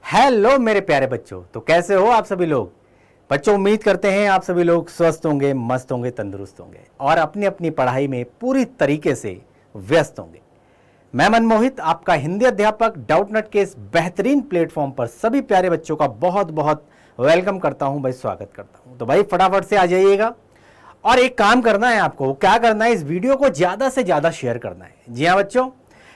Hello मेरे प्यारे बच्चों, तो कैसे हो आप सभी लोग। बच्चों, उम्मीद करते हैं आप सभी लोग स्वस्थ होंगे, मस्त होंगे, तंदुरुस्त होंगे और अपनी अपनी पढ़ाई में पूरी तरीके से व्यस्त होंगे। मैं मनमोहित, आपका हिंदी अध्यापक डाउटनट के इस बेहतरीन प्लेटफॉर्म पर सभी प्यारे बच्चों का बहुत बहुत वेलकम करता हूं भाई, स्वागत करता हूं। तो भाई फटाफट से आ जाइएगा और एक काम करना है आपको। क्या करना है, इस वीडियो को ज्यादा से ज्यादा शेयर करना है। जी हाँ बच्चों,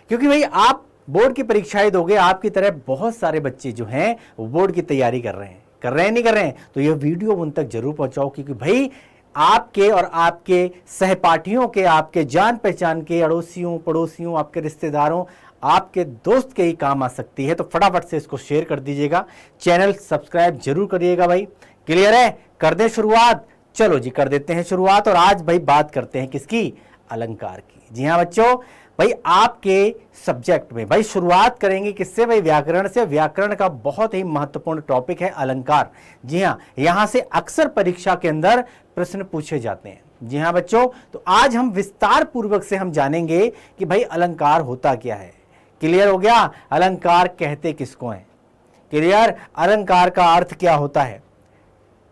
क्योंकि भाई आप बोर्ड की परीक्षाएं दोगे, आपकी तरह बहुत सारे बच्चे जो हैं वो बोर्ड की तैयारी कर रहे हैं नहीं कर रहे हैं, तो ये वीडियो उन तक जरूर पहुंचाओ। क्योंकि भाई आपके और आपके सहपाठियों के, आपके जान पहचान के, अड़ोसियों पड़ोसियों, आपके रिश्तेदारों, आपके दोस्त के ही काम आ सकती है। तो फटाफट से इसको शेयर कर दीजिएगा, चैनल सब्सक्राइब जरूर करिएगा भाई। क्लियर है? कर दें शुरुआत? चलो जी, कर देते हैं शुरुआत। और आज भाई बात करते हैं किसकी? अलंकार की। जी हाँ बच्चों, भाई आपके सब्जेक्ट में भाई शुरुआत करेंगे किससे? भाई व्याकरण से। व्याकरण का बहुत ही महत्वपूर्ण टॉपिक है अलंकार। जी हाँ, यहां से अक्सर परीक्षा के अंदर प्रश्न पूछे जाते हैं। जी हाँ बच्चों, तो आज हम विस्तार पूर्वक से हम जानेंगे कि भाई अलंकार होता क्या है। क्लियर हो गया? अलंकार कहते किसको हैं? क्लियर? अलंकार का अर्थ क्या होता है?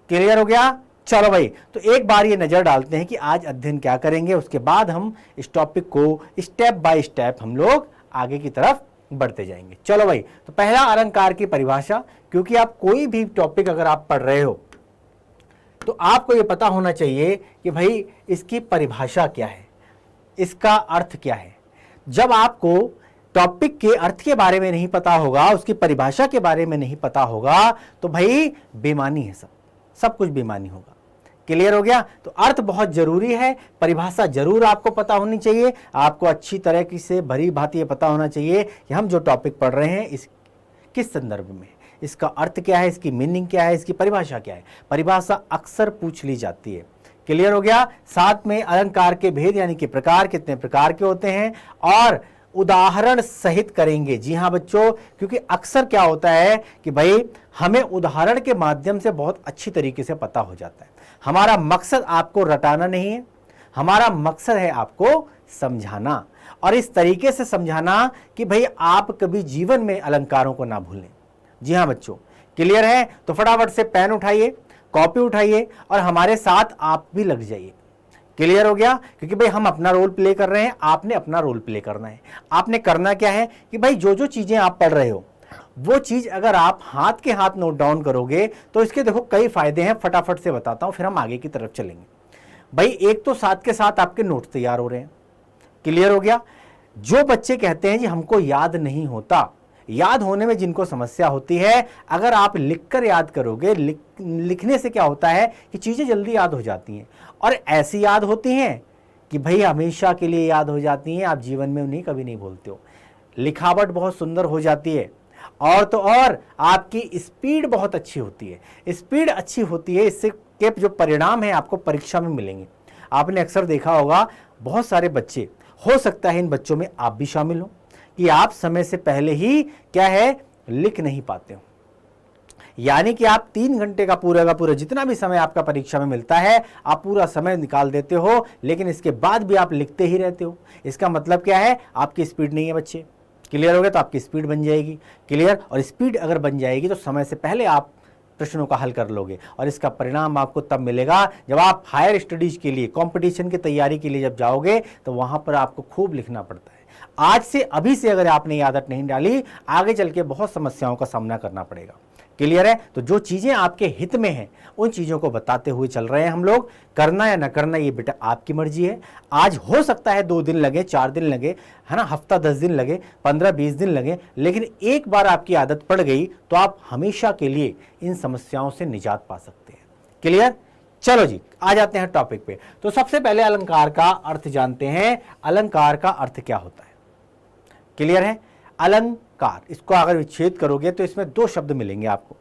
क्लियर हो गया? चलो भाई, तो एक बार ये नजर डालते हैं कि आज अध्ययन क्या करेंगे, उसके बाद हम इस टॉपिक को स्टेप बाय स्टेप हम लोग आगे की तरफ बढ़ते जाएंगे। चलो भाई, तो पहला अलंकार की परिभाषा। क्योंकि आप कोई भी टॉपिक अगर आप पढ़ रहे हो तो आपको ये पता होना चाहिए कि भाई इसकी परिभाषा क्या है, इसका अर्थ क्या है। जब आपको टॉपिक के अर्थ के बारे में नहीं पता होगा, उसकी परिभाषा के बारे में नहीं पता होगा, तो भाई बेमानी है, सब कुछ बेमानी होगा। क्लियर हो गया? तो अर्थ बहुत जरूरी है, परिभाषा जरूर आपको पता होनी चाहिए। आपको अच्छी तरह से भरी भांति ये पता होना चाहिए कि हम जो टॉपिक पढ़ रहे हैं इस किस संदर्भ में, इसका अर्थ क्या है, इसकी मीनिंग क्या है, इसकी परिभाषा क्या है। परिभाषा अक्सर पूछ ली जाती है। क्लियर हो गया? साथ में अलंकार के भेद यानी कि प्रकार, कितने प्रकार के होते हैं, और उदाहरण सहित करेंगे। जी हां बच्चों, क्योंकि अक्सर क्या होता है कि भाई हमें उदाहरण के माध्यम से बहुत अच्छी तरीके से पता हो जाता है। हमारा मकसद आपको रटाना नहीं है, हमारा मकसद है आपको समझाना, और इस तरीके से समझाना कि भाई आप कभी जीवन में अलंकारों को ना भूलें। जी हां बच्चों, क्लियर है? तो फटाफट से पेन उठाइए, कॉपी उठाइए और हमारे साथ आप भी लग जाइए। क्लियर हो गया? क्योंकि भाई हम अपना रोल प्ले कर रहे हैं, आपने अपना रोल प्ले करना है। आपने करना क्या है कि भाई जो जो चीजें आप पढ़ रहे हो वो चीज अगर आप हाथ के हाथ नोट डाउन करोगे तो इसके देखो कई फायदे हैं, फटाफट से बताता हूं, फिर हम आगे की तरफ चलेंगे। भाई एक तो साथ के साथ आपके नोट तैयार हो रहे हैं। क्लियर हो गया? जो बच्चे कहते हैं जी हमको याद नहीं होता, याद होने में जिनको समस्या होती है, अगर आप लिखकर याद करोगे, लिखने से क्या होता है कि चीजें जल्दी याद हो जाती हैं, और ऐसी याद होती हैं कि भाई हमेशा के लिए याद हो जाती हैं, आप जीवन में उन्हें कभी नहीं भूलते हो। लिखावट बहुत सुंदर हो जाती है, और तो और आपकी स्पीड बहुत अच्छी होती है। स्पीड अच्छी होती है, इससे के जो परिणाम है आपको परीक्षा में मिलेंगे। आपने अक्सर देखा होगा बहुत सारे बच्चे, हो सकता है इन बच्चों में आप भी शामिल हो, कि आप समय से पहले ही क्या है लिख नहीं पाते हो। यानी कि आप 3 घंटे का पूरा जितना भी समय आपका परीक्षा में मिलता है, आप पूरा समय निकाल देते हो, लेकिन इसके बाद भी आप लिखते ही रहते हो। इसका मतलब क्या है? आपकी स्पीड नहीं है बच्चे। क्लियर हो गया? तो आपकी स्पीड बन जाएगी। क्लियर? और स्पीड अगर बन जाएगी तो समय से पहले आप प्रश्नों का हल कर लोगे, और इसका परिणाम आपको तब मिलेगा जब आप हायर स्टडीज के लिए, कंपटीशन की तैयारी के लिए जब जाओगे, तो वहां पर आपको खूब लिखना पड़ता है। आज से, अभी से अगर आपने ये आदत नहीं डाली, आगे चल के बहुत समस्याओं का सामना करना पड़ेगा। क्लियर है? तो जो चीजें आपके हित में हैं उन चीजों को बताते हुए चल रहे हैं हम लोग। करना या ना करना ये बेटा आपकी मर्जी है। आज हो सकता है 2 दिन लगे, 4 दिन लगे, है ना, हफ्ता 10 दिन लगे, 15-20 दिन लगे, लेकिन एक बार आपकी आदत पड़ गई तो आप हमेशा के लिए इन समस्याओं से निजात पा सकते हैं। क्लियर? चलो जी, आ जाते हैं टॉपिक पे। तो सबसे पहले अलंकार का अर्थ जानते हैं। अलंकार का अर्थ क्या होता है? क्लियर है? अलंकार, इसको अगर विच्छेद करोगे तो इसमें 2 शब्द मिलेंगे आपको।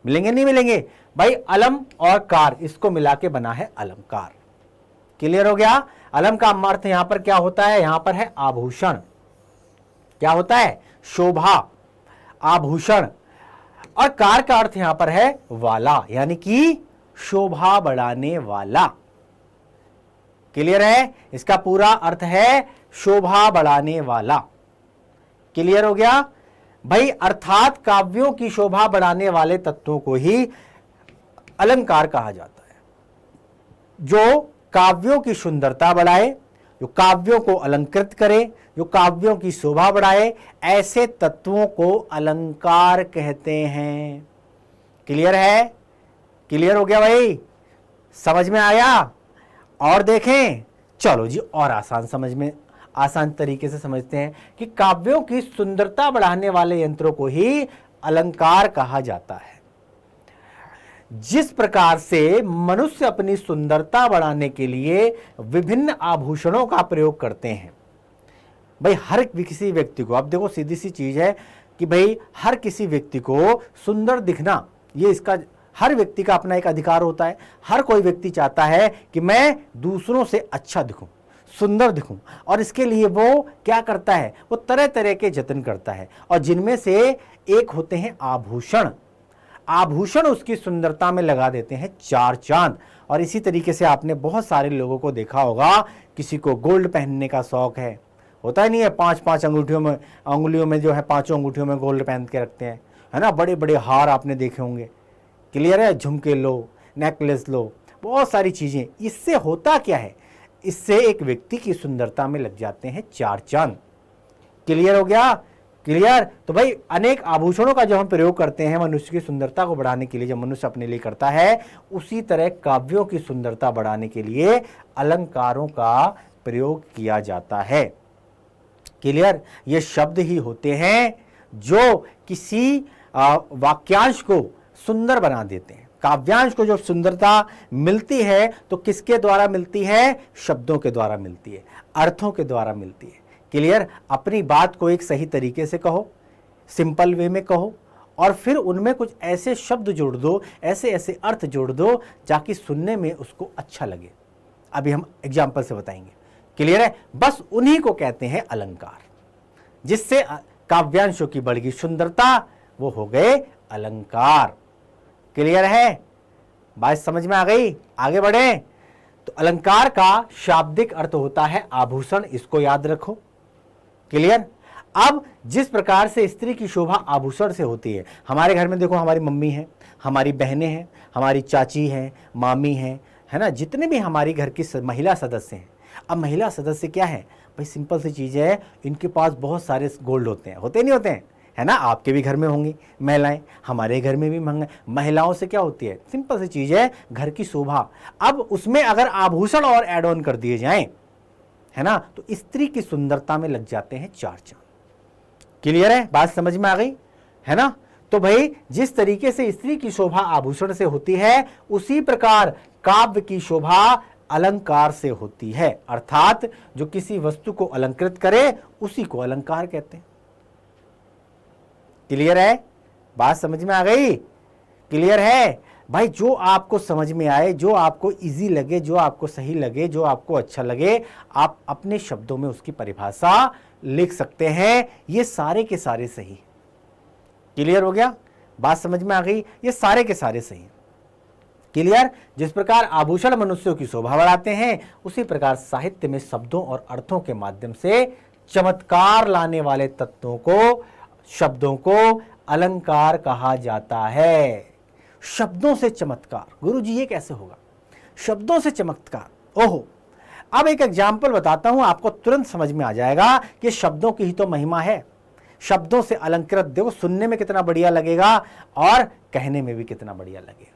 मिलेंगे नहीं मिलेंगे? भाई अलम और कार, इसको मिला के बना है अलंकार। क्लियर हो गया? अलम का अर्थ यहां पर क्या होता है? यहां पर है आभूषण। क्या होता है? शोभा, आभूषण। और कार का अर्थ यहां पर है वाला, यानी कि शोभा बढ़ाने वाला। क्लियर है? इसका पूरा अर्थ है शोभा बढ़ाने वाला। क्लियर हो गया? भाई अर्थात काव्यों की शोभा बढ़ाने वाले तत्वों को ही अलंकार कहा जाता है। जो काव्यों की सुंदरता बढ़ाए, जो काव्यों को अलंकृत करे, जो काव्यों की शोभा बढ़ाए, ऐसे तत्वों को अलंकार कहते हैं। क्लियर है? क्लियर हो गया भाई? समझ में आया? और देखें, चलो जी और आसान तरीके से समझते हैं कि काव्यों की सुंदरता बढ़ाने वाले यंत्रों को ही अलंकार कहा जाता है। जिस प्रकार से मनुष्य अपनी सुंदरता बढ़ाने के लिए विभिन्न आभूषणों का प्रयोग करते हैं, भाई हर किसी व्यक्ति को, अब देखो सीधी सी चीज है कि भाई हर किसी व्यक्ति को सुंदर दिखना, ये इसका हर व्यक्ति का अपना एक अधिकार होता है। हर कोई व्यक्ति चाहता है कि मैं दूसरों से अच्छा दिखूं, सुंदर दिखूं, और इसके लिए वो क्या करता है, वो तरह तरह के जतन करता है, और जिनमें से एक होते हैं आभूषण। आभूषण उसकी सुंदरता में लगा देते हैं चार चांद। और इसी तरीके से आपने बहुत सारे लोगों को देखा होगा, किसी को गोल्ड पहनने का शौक है, होता ही नहीं है, पांच अंगुलियों में जो है पांचों अंगूठियों में गोल्ड पहन के रखते हैं, है ना। बड़े बड़े हार आपने देखे होंगे, क्लियर है, झुमके लो, नेकलेस लो, बहुत सारी चीजें। इससे होता क्या है, इससे एक व्यक्ति की सुंदरता में लग जाते हैं चार चांद। क्लियर हो गया? क्लियर? तो भाई अनेक आभूषणों का जब हम प्रयोग करते हैं मनुष्य की सुंदरता को बढ़ाने के लिए, जब मनुष्य अपने लिए करता है, उसी तरह काव्यों की सुंदरता बढ़ाने के लिए अलंकारों का प्रयोग किया जाता है। क्लियर? ये शब्द ही होते हैं जो किसी वाक्यांश को सुंदर बना देते हैं। काव्यांश को जो सुंदरता मिलती है तो किसके द्वारा मिलती है? शब्दों के द्वारा मिलती है, अर्थों के द्वारा मिलती है। क्लियर? अपनी बात को एक सही तरीके से कहो, सिंपल वे में कहो, और फिर उनमें कुछ ऐसे शब्द जोड़ दो, ऐसे ऐसे अर्थ जोड़ दो ताकि सुनने में उसको अच्छा लगे। अभी हम एग्जाम्पल से बताएंगे। क्लियर है? बस उन्हीं को कहते हैं अलंकार, जिससे काव्यांशों की बढ़ गई सुंदरता, वो हो गए अलंकार। क्लियर है? बात समझ में आ गई? आगे बढ़े तो अलंकार का शाब्दिक अर्थ होता है आभूषण, इसको याद रखो। क्लियर? अब जिस प्रकार से स्त्री की शोभा आभूषण से होती है, हमारे घर में देखो, हमारी मम्मी है, हमारी बहनें हैं, हमारी चाची हैं, मामी हैं, है ना, जितने भी हमारी घर की महिला सदस्य हैं। अब महिला सदस्य क्या है भाई, सिंपल सी चीज है, इनके पास बहुत सारे गोल्ड होते हैं, होते नहीं होते हैं, है ना। आपके भी घर में होंगी महिलाएं, हमारे घर में भी महिलाओं से क्या होती है, सिंपल सी चीज है, घर की शोभा। अब उसमें अगर आभूषण और ऐड ऑन कर दिए जाएं, है ना, तो स्त्री की सुंदरता में लग जाते हैं चार चांद। क्लियर है? बात समझ में आ गई, है ना। तो भाई जिस तरीके से स्त्री की शोभा आभूषण से होती है, उसी प्रकार काव्य की शोभा अलंकार से होती है। अर्थात जो किसी वस्तु को अलंकृत करे उसी को अलंकार कहते हैं। क्लियर है? बात समझ में आ गई? क्लियर है भाई? जो आपको समझ में आए, जो आपको इजी लगे, जो आपको सही लगे, जो आपको अच्छा लगे, आप अपने शब्दों में उसकी परिभाषा लिख सकते हैं। ये सारे के सारे सही। क्लियर हो गया? बात समझ में आ गई? ये सारे के सारे सही। क्लियर? जिस प्रकार आभूषण मनुष्यों की शोभा बढ़ाते हैं, उसी प्रकार साहित्य में शब्दों और अर्थों के माध्यम से चमत्कार लाने वाले तत्वों को, शब्दों को अलंकार कहा जाता है। शब्दों से चमत्कार, गुरुजी ये कैसे होगा? शब्दों से चमत्कार, ओहो। अब एक एग्जाम्पल बताता हूं, आपको तुरंत समझ में आ जाएगा कि शब्दों की ही तो महिमा है। शब्दों से अलंकृत, देखो सुनने में कितना बढ़िया लगेगा और कहने में भी कितना बढ़िया लगेगा।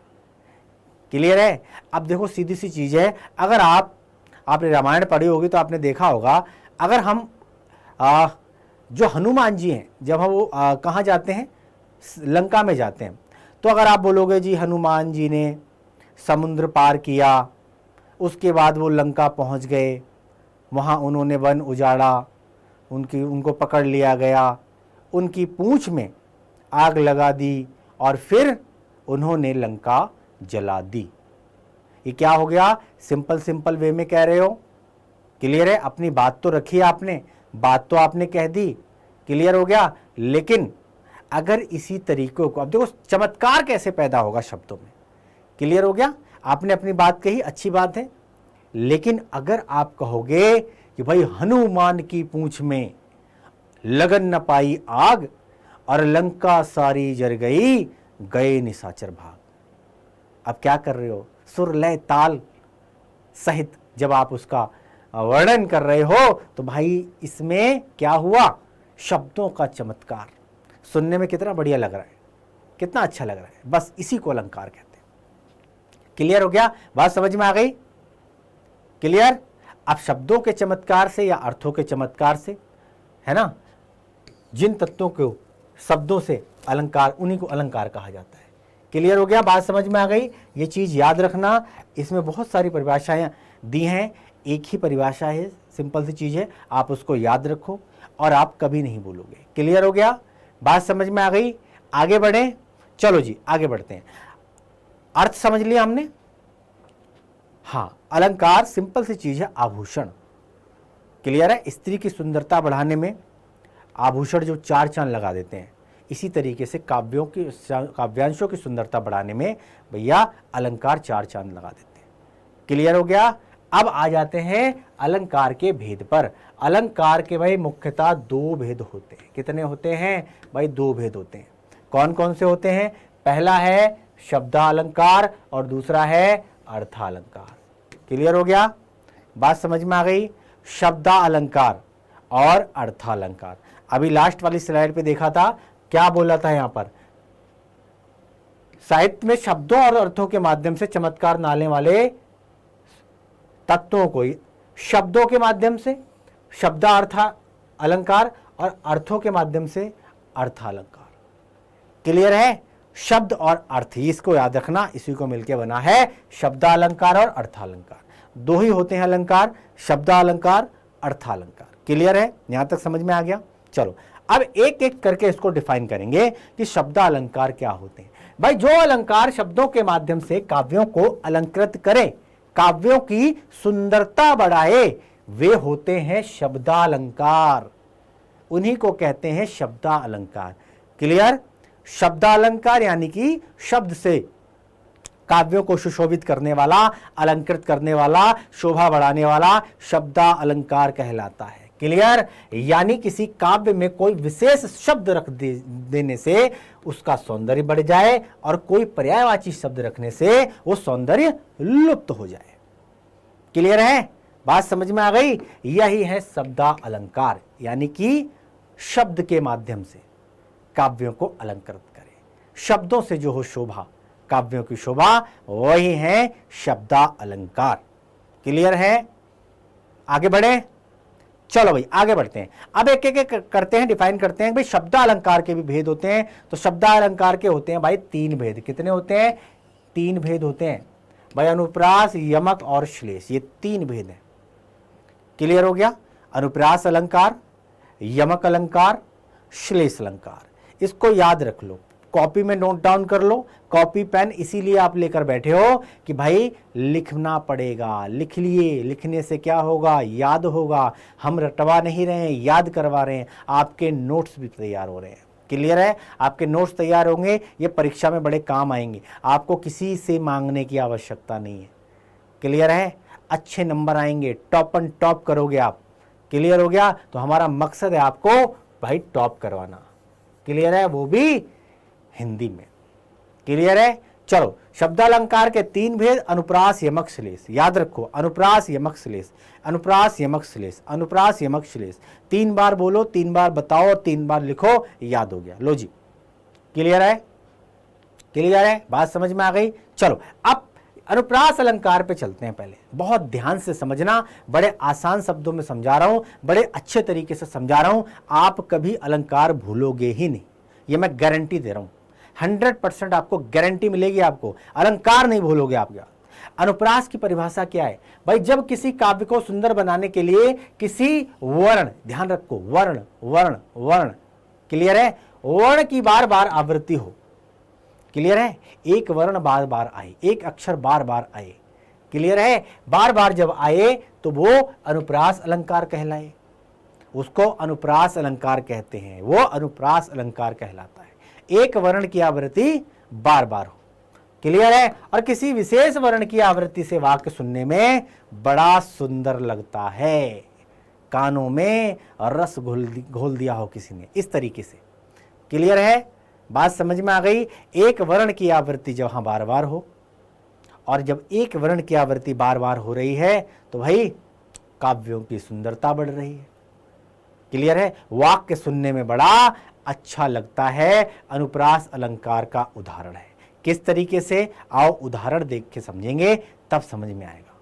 क्लियर है? अब देखो सीधी सी चीज है, अगर आपने रामायण पढ़ी होगी तो आपने देखा होगा, अगर हम जो हनुमान जी हैं, जब हम वो कहाँ जाते हैं, लंका में जाते हैं, तो अगर आप बोलोगे जी हनुमान जी ने समुद्र पार किया, उसके बाद वो लंका पहुंच गए, वहाँ उन्होंने वन उजाड़ा, उनको पकड़ लिया गया, उनकी पूंछ में आग लगा दी और फिर उन्होंने लंका जला दी। ये क्या हो गया? सिंपल वे में कह रहे हो। क्लियर है? अपनी बात तो रखी आपने, बात तो आपने कह दी, क्लियर हो गया। लेकिन अगर इसी तरीकों को, अब देखो चमत्कार कैसे पैदा होगा शब्दों में। क्लियर हो गया? आपने अपनी बात कही, अच्छी बात है, लेकिन अगर आप कहोगे कि भाई हनुमान की पूंछ में लगन न पाई आग और लंका सारी जर गई, गए निशाचर भाग। अब क्या कर रहे हो, सुर लय ताल सहित जब आप उसका वर्णन कर रहे हो तो भाई इसमें क्या हुआ, शब्दों का चमत्कार। सुनने में कितना बढ़िया लग रहा है, कितना अच्छा लग रहा है, बस इसी को अलंकार कहते हैं। क्लियर हो गया, बात समझ में आ गई, क्लियर। अब शब्दों के चमत्कार से या अर्थों के चमत्कार से, है ना, जिन तत्वों को शब्दों से अलंकार, उन्हीं को अलंकार कहा जाता है। क्लियर हो गया, बात समझ में आ गई। ये चीज याद रखना, इसमें बहुत सारी परिभाषाएं दी हैं, एक ही परिभाषा है, सिंपल सी चीज है, आप उसको याद रखो और आप कभी नहीं भूलोगे। क्लियर हो गया, बात समझ में आ गई। आगे बढ़े, चलो जी आगे बढ़ते हैं। अर्थ समझ लिया हमने। हाँ, अलंकार सिंपल सी चीज है, आभूषण। क्लियर है, स्त्री की सुंदरता बढ़ाने में आभूषण जो चार चांद लगा देते हैं, इसी तरीके से काव्यांशों की सुंदरता बढ़ाने में भैया अलंकार चार चांद लगा देते हैं। क्लियर हो गया। अब आ जाते हैं अलंकार के भेद पर। अलंकार के भाई मुख्यतः दो भेद होते हैं। कितने होते हैं भाई, दो भेद होते हैं। कौन कौन से होते हैं, पहला है शब्दालंकार और दूसरा है अर्थालंकार। क्लियर हो गया, बात समझ में आ गई। शब्दालंकार और अर्थालंकार। अभी लास्ट वाली स्लाइड पे देखा था, क्या बोला था यहां पर, साहित्य में शब्दों और अर्थों के माध्यम से चमत्कार लाने वाले तत्वों को शब्दों के माध्यम से शब्दार्थ अलंकार और अर्थों के माध्यम से अर्थालंकार। क्लियर है, शब्द और अर्थ, इसको याद रखना, इसी को मिलकर बना है शब्दालंकार और अर्थालंकार। दो ही होते हैं अलंकार, शब्दालंकार, अर्थालंकार। क्लियर है, यहां तक समझ में आ गया। चलो अब एक एक करके इसको डिफाइन करेंगे कि शब्दालंकार क्या होते हैं। भाई जो अलंकार शब्दों के माध्यम से काव्यों को अलंकृत करे, काव्यों की सुंदरता बढ़ाए, वे होते हैं शब्दालंकार। उन्हीं को कहते हैं शब्दालंकार। क्लियर, शब्दालंकार यानी कि शब्द से काव्यों को सुशोभित करने वाला, अलंकृत करने वाला, शोभा बढ़ाने वाला शब्दालंकार कहलाता है। क्लियर, यानी किसी काव्य में कोई विशेष शब्द रख देने से उसका सौंदर्य बढ़ जाए और कोई पर्यायवाची शब्द रखने से वो सौंदर्य लुप्त हो जाए। क्लियर है, बात समझ में आ गई। यही है शब्दालंकार, यानी कि शब्द के माध्यम से काव्यों को अलंकृत करे, शब्दों से जो हो शोभा, काव्यों की शोभा, वही है शब्दालंकार। क्लियर है, आगे बढ़े, चलो भाई आगे बढ़ते हैं। अब एक एक करते हैं, डिफाइन करते हैं। भाई शब्दालंकार के भी भेद होते हैं, तो शब्दालंकार के होते हैं भाई तीन भेद। कितने होते हैं, तीन भेद होते हैं भाई, अनुप्रास, यमक और श्लेष, ये तीन भेद हैं। क्लियर हो गया, अनुप्रास अलंकार, यमक अलंकार, श्लेष अलंकार। इसको याद रख लो, कॉपी में नोट डाउन कर लो, कॉपी पेन इसीलिए आप लेकर बैठे हो कि भाई लिखना पड़ेगा। लिख लिए, लिखने से क्या होगा, याद होगा। हम रटवा नहीं रहे हैं, याद करवा रहे हैं, आपके नोट्स भी तैयार हो रहे हैं। क्लियर है, आपके नोट्स तैयार होंगे, ये परीक्षा में बड़े काम आएंगे, आपको किसी से मांगने की आवश्यकता नहीं है। क्लियर है, अच्छे नंबर आएंगे, टॉप एंड टॉप करोगे आप। क्लियर हो गया, तो हमारा मकसद है आपको भाई टॉप करवाना। क्लियर है, वो भी हिंदी में। क्लियर है, चलो शब्दालंकार के तीन भेद, अनुप्रास, यमक, श्लेष। याद रखो, अनुप्रास, यमक, श्लेष, अनुप्रास, यमक, श्लेष, अनुप्रास, यमक, श्लेष। 3 बार बोलो, 3 बार बताओ और 3 बार लिखो, याद हो गया। लो जी, क्लियर है, क्लियर है, बात समझ में आ गई। चलो अब अनुप्रास अलंकार पे चलते हैं। पहले बहुत ध्यान से समझना, बड़े आसान शब्दों में समझा रहा हूं, बड़े अच्छे तरीके से समझा रहा हूं, आप कभी अलंकार भूलोगे ही नहीं, ये मैं गारंटी दे रहा हूं। 100% आपको गारंटी मिलेगी, आपको अलंकार नहीं भूलोगे आप। अनुप्रास की परिभाषा क्या है भाई, जब किसी काव्य को सुंदर बनाने के लिए किसी वर्ण, ध्यान रखो, वर्ण वर्ण वर्ण, क्लियर है, वर्ण की बार बार आवृत्ति हो। क्लियर है, एक वर्ण बार बार आए, एक अक्षर बार बार आए। क्लियर है, बार बार जब आए तो वो अनुप्रास अलंकार कहलाए, उसको अनुप्रास अलंकार कहते हैं, वो अनुप्रास अलंकार कहलाता है। एक वर्ण की आवृत्ति बार बार हो। क्लियर है, और किसी विशेष वर्ण की आवृत्ति से वाक्य सुनने में बड़ा सुंदर लगता है, कानों में रस घोल दिया हो किसी ने, इस तरीके से। क्लियर है, बात समझ में आ गई। एक वर्ण की आवृत्ति जहां बार बार हो, और जब एक वर्ण की आवृत्ति बार बार हो रही है तो भाई काव्यों की सुंदरता बढ़ रही है। क्लियर है, वाक्य सुनने में बड़ा अच्छा लगता है। अनुप्रास अलंकार का उदाहरण है। किस तरीके से, आओ उदाहरण देख के समझेंगे तब समझ में आएगा।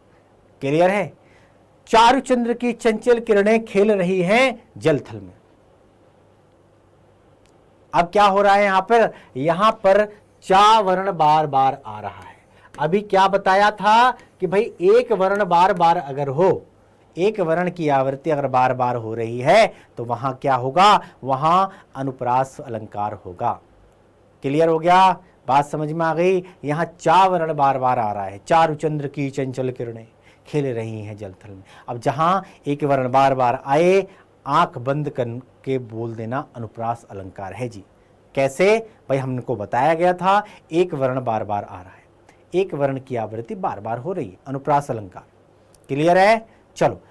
क्लियर है, चारुचंद्र की चंचल किरणें खेल रही हैं जलथल में। अब क्या हो रहा है यहां पर चा वर्ण बार बार आ रहा है। अभी क्या बताया था कि भाई एक वर्ण बार बार अगर हो, एक वर्ण की आवृत्ति अगर बार बार हो रही है तो वहां क्या होगा, वहां अनुप्रास अलंकार होगा। क्लियर हो गया, बात समझ में आ गई। यहां चा वर्ण बार बार आ रहा है, चारुचंद्र की चंचल किरणें खेल रही हैं जलथल में। अब जहां एक वर्ण बार बार आए, आंख बंद करके बोल देना अनुप्रास अलंकार है जी। कैसे, भाई हमको बताया गया था एक वर्ण बार बार आ रहा है, एक वर्ण की आवृत्ति बार बार हो रही है, अनुप्रास अलंकार। क्लियर है, चलो।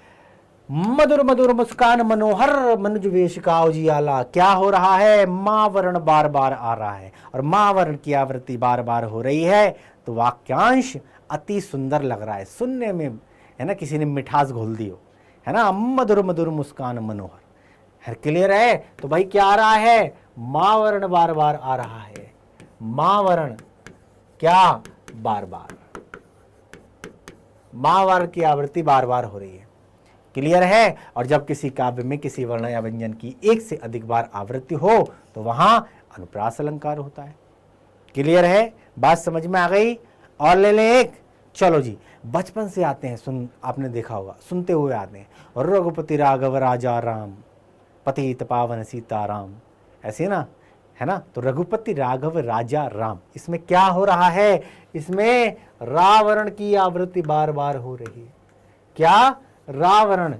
मधुर मधुर मुस्कान मनोहर मनुज वेश का उजियाला, क्या हो रहा है, मां वर्ण बार बार आ रहा है और मां वर्ण की आवृत्ति बार बार हो रही है, तो वाक्यांश अति सुंदर लग रहा है सुनने में, है ना, किसी ने मिठास घोल दी हो, है ना। मधुर मधुर मुस्कान मनोहर है। क्लियर है, तो भाई क्या आ रहा है, मां वर्ण बार बार आ रहा है, मां वर्ण क्या बार बार, मां वर्ण की आवृत्ति बार बार हो रही है। क्लियर है, और जब किसी काव्य में किसी वर्ण या व्यंजन की एक से अधिक बार आवृत्ति हो तो वहां अनुप्रास अलंकार होता है। क्लियर है, बात समझ में आ गई। और ले लें एक, चलो जी, बचपन से आते हैं, सुन आपने देखा होगा, सुनते हुए आते हैं, रघुपति राघव राजा राम पतित पावन सीताराम, ऐसे ना, है ना। तो रघुपति राघव राजा राम, इसमें क्या हो रहा है, इसमें रावर्ण की आवृत्ति बार बार हो रही है। क्या, रावर्ण,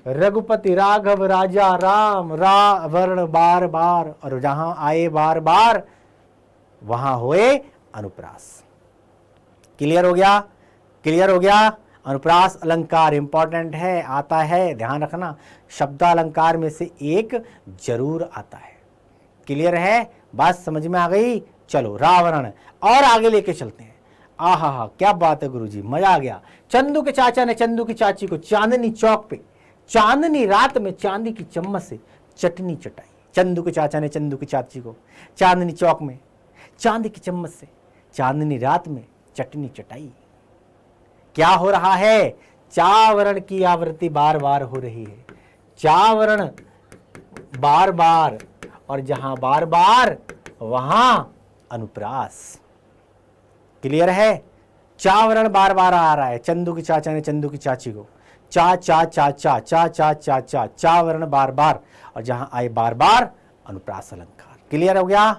रघुपति राघव राजा राम, रावर्ण बार बार, और जहां आए बार बार वहां होए अनुप्रास। क्लियर हो गया, क्लियर हो गया। अनुप्रास अलंकार इंपॉर्टेंट है, आता है, ध्यान रखना, शब्दालंकार में से एक जरूर आता है। क्लियर है, बात समझ में आ गई। चलो रावण और आगे लेके चलते हैं। आहा हा, क्या बात है गुरुजी, मजा आ गया। चंदू के चाचा ने चंदू की चाची को चांदनी चौक पे चांदनी रात में चांदी की चम्मच से चटनी चटाई। चंदू के चाचा ने चंदू की चाची को चांदनी चौक में चांदी की चम्मच से चांदनी रात में चटनी चटाई। क्या हो रहा है, चावरण की आवृत्ति बार बार हो रही है, चावरण बार बार, और जहां बार बार वहां अनुप्रास। क्लियर है, चावरण बार बार आ रहा है, चंदू की चाचा ने चंदू की चाची को चा चा चा चा चा चा चा चा, चावरण बार बार, और जहां आए बार बार अनुप्रास अलंकार। क्लियर हो गया,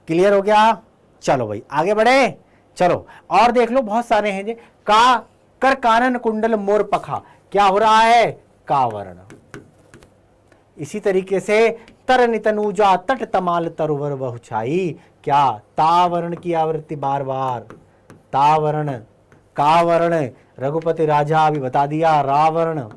क्लियर हो गया। चलो भाई आगे बढ़े, चलो और देख लो, बहुत सारे हैं जी। का कर कानन कुंडल मोर पखा, क्या हो रहा है, कावर्ण। इसी तरीके से तर नितनुजा तट तमाल तरुवर बहुछाई, क्या, तावर्ण की आवृत्ति बार बार, तावर्ण, कावर्ण, रघुपति राजा अभी बता दिया, रावर्ण।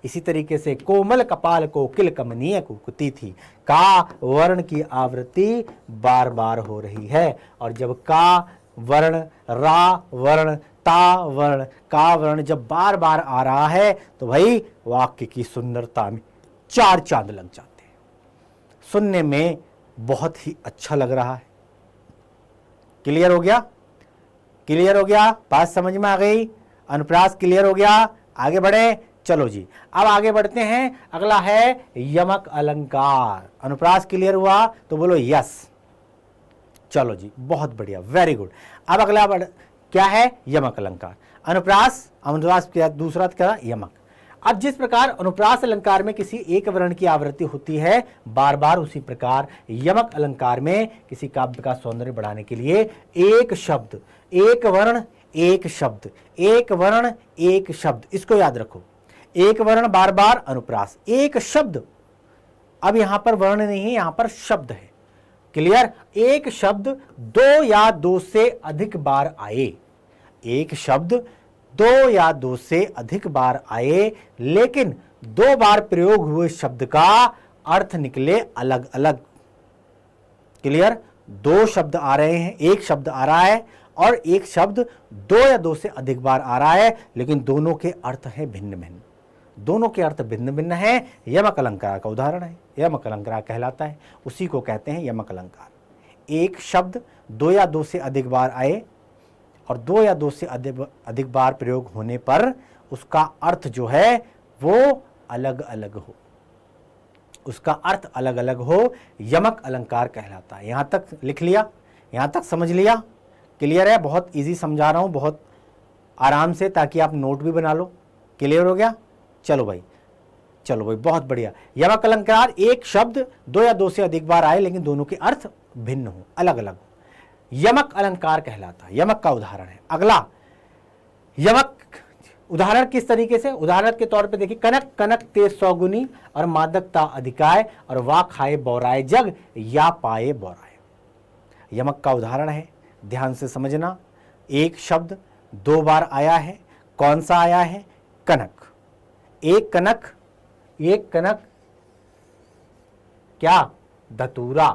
इसी तरीके से कोमल कपाल को किल कमनीय कुकुती थी, का वर्ण की आवृत्ति बार बार हो रही है, और जब का वर्ण, रा वर्ण, ता वर्ण, का वर्ण जब बार बार आ रहा है तो भाई वाक्य की सुंदरता में चार चांद लग जाते हैं, सुनने में बहुत ही अच्छा लग रहा है। क्लियर हो गया, क्लियर हो गया, बात समझ में आ गई। अनुप्रास क्लियर हो गया, आगे बढ़े। चलो जी अब आगे बढ़ते हैं, अगला है यमक अलंकार। अनुप्रास क्लियर हुआ तो बोलो यस। चलो जी बहुत बढ़िया, वेरी गुड। अब अगला क्या है, यमक अलंकार। अनुप्रास, अनुप्रास क्या, दूसरा क्या, यमक। अब जिस प्रकार अनुप्रास अलंकार में किसी एक वर्ण की आवृत्ति होती है बार बार, उसी प्रकार यमक अलंकार में किसी काव्य का सौंदर्य बढ़ाने के लिए एक शब्द, एक वर्ण, एक शब्द, एक वर्ण, एक शब्द, इसको याद रखो। एक वर्ण बार बार अनुप्रास, एक शब्द, अब यहां पर वर्ण नहीं है, यहां पर शब्द है। क्लियर, एक शब्द दो या दो से अधिक बार आए, एक शब्द दो या दो से अधिक बार आए, लेकिन दो बार प्रयोग हुए शब्द का अर्थ निकले अलग अलग। क्लियर? दो शब्द आ रहे हैं, एक शब्द आ रहा है और एक शब्द दो या दो से अधिक बार आ रहा है, लेकिन दोनों के अर्थ हैं भिन्न भिन्न। दोनों के अर्थ भिन्न भिन्न है। यमक अलंकार का उदाहरण है, यमक अलंकार कहलाता है, उसी को कहते हैं यमक अलंकार। एक शब्द दो या दो से अधिक बार आए और दो या दो से अधिक बार प्रयोग होने पर उसका अर्थ जो है वो अलग अलग हो, उसका अर्थ अलग अलग हो, यमक अलंकार कहलाता है। यहां तक लिख लिया, यहां तक समझ लिया? क्लियर है? बहुत इजी समझा रहा हूं, बहुत आराम से, ताकि आप नोट भी बना लो। क्लियर हो गया? चलो भाई, चलो भाई, बहुत बढ़िया। यमक अलंकार, एक शब्द दो या दो से अधिक बार आए लेकिन दोनों के अर्थ भिन्न हो, अलग अलग हो, यमक अलंकार कहलाता है। यमक का उदाहरण है अगला। यमक उदाहरण किस तरीके से? उदाहरण के तौर पे देखिए, कनक कनक तेज सौगुनी और मादकता अधिकाय और वा खाए बौराए जग या पाए बौराए। यमक का उदाहरण है, ध्यान से समझना। एक शब्द दो बार आया है, कौन सा आया है? कनक। एक कनक, एक कनक क्या? धतूरा।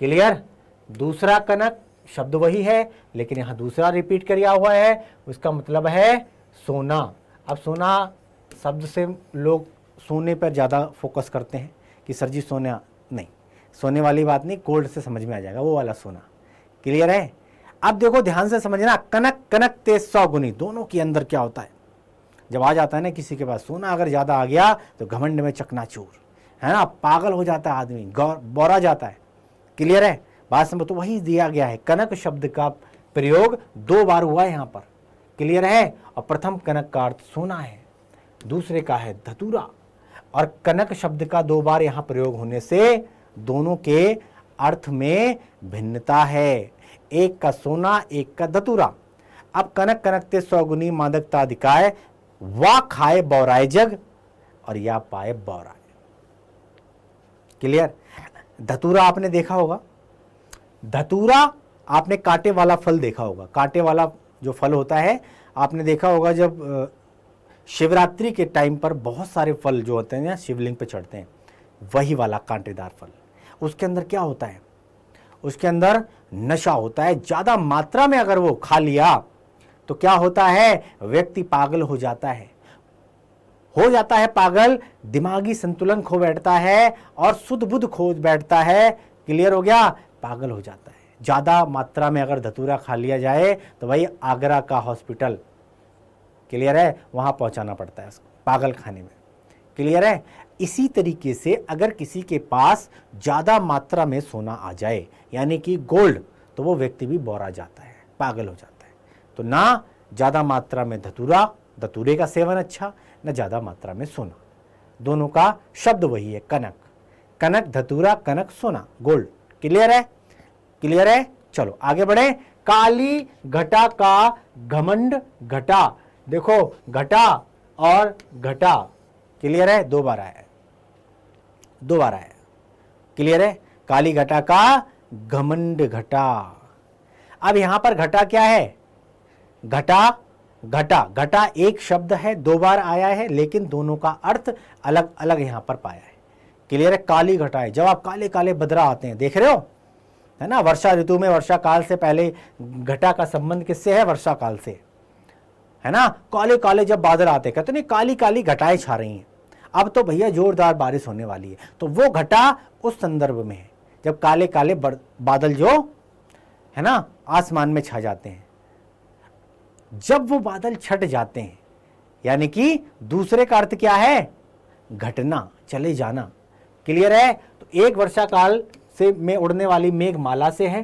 क्लियर? दूसरा कनक शब्द वही है लेकिन यहां दूसरा रिपीट किया हुआ है, उसका मतलब है सोना। अब सोना शब्द से लोग सोने पर ज़्यादा फोकस करते हैं कि सर जी सोना नहीं, सोने वाली बात नहीं, गोल्ड से समझ में आ जाएगा, वो वाला सोना। क्लियर है? अब देखो ध्यान से समझना, कनक कनक तेज सौगुनी, दोनों के अंदर क्या होता है? जब आ जाता है ना किसी के पास सोना अगर ज़्यादा आ गया तो घमंड में चकनाचूर, है ना, पागल हो जाता है आदमी, बौरा जाता है। क्लियर है बात? समझ? तो वही दिया गया है, कनक शब्द का प्रयोग दो बार हुआ है यहाँ पर। क्लियर है? और प्रथम कनक का अर्थ सोना है, दूसरे का है धतूरा। और कनक शब्द का दो बार यहाँ प्रयोग होने से दोनों के अर्थ में भिन्नता है, एक का सोना एक का धतूरा। अब कनक कनक ते सौगुनी मादकता अधिकाय वा खाए बौराए जग और या पाए बौराए। क्लियर? धतूरा आपने देखा होगा, धतूरा आपने कांटे वाला फल देखा होगा, कांटे वाला जो फल होता है आपने देखा होगा। जब शिवरात्रि के टाइम पर बहुत सारे फल जो होते हैं ना शिवलिंग पे चढ़ते हैं, वही वाला कांटेदार फल। उसके अंदर क्या होता है? उसके अंदर नशा होता है, ज़्यादा मात्रा में अगर वो खा लिया तो क्या होता है? व्यक्ति पागल हो जाता है, पागल, दिमागी संतुलन खो बैठता है और सुध बुध खो बैठता है। क्लियर हो गया? पागल हो जाता है। ज़्यादा मात्रा में अगर धतूरा खा लिया जाए तो भाई आगरा का हॉस्पिटल, क्लियर है, वहाँ पहुँचाना पड़ता है उसको, पागल खाने में। क्लियर है? इसी तरीके से अगर किसी के पास ज़्यादा मात्रा में सोना आ जाए यानी कि गोल्ड, तो वो व्यक्ति भी बौरा जाता है, पागल हो जाता है। तो ना ज़्यादा मात्रा में धतूरा, धतूरे का सेवन अच्छा, न ज़्यादा मात्रा में सोना, दोनों का शब्द वही है, कनक। कनक धतूरा, कनक सोना, गोल्ड। क्लियर है? क्लियर है? चलो आगे बढ़े। काली घटा का घमंड घटा। देखो घटा और घटा, क्लियर है? दो बार आया है, दो बार आया। क्लियर है? काली घटा का घमंड घटा। अब यहां पर घटा क्या है? घटा, घटा, घटा एक शब्द है, दो बार आया है लेकिन दोनों का अर्थ अलग अलग यहां पर पाया है। क्लियर है? काली घटा है, जब आप काले काले बदरा आते हैं, देख रहे हो, है ना, वर्षा ऋतु में, वर्षा काल से पहले घटा का संबंध किससे है? वर्षा काल से, है ना। काले काले जब बादल आते, कहते नहीं काली काली घटाएं छा रही हैं, अब तो भैया जोरदार बारिश होने वाली है। तो वो घटा उस संदर्भ में है जब काले काले बादल जो है ना आसमान में छा जाते हैं। जब वो बादल छट जाते हैं यानी कि दूसरे का अर्थ क्या है? घटना, चले जाना। क्लियर है? तो एक वर्षा काल से में उड़ने वाली मेघमाला से है।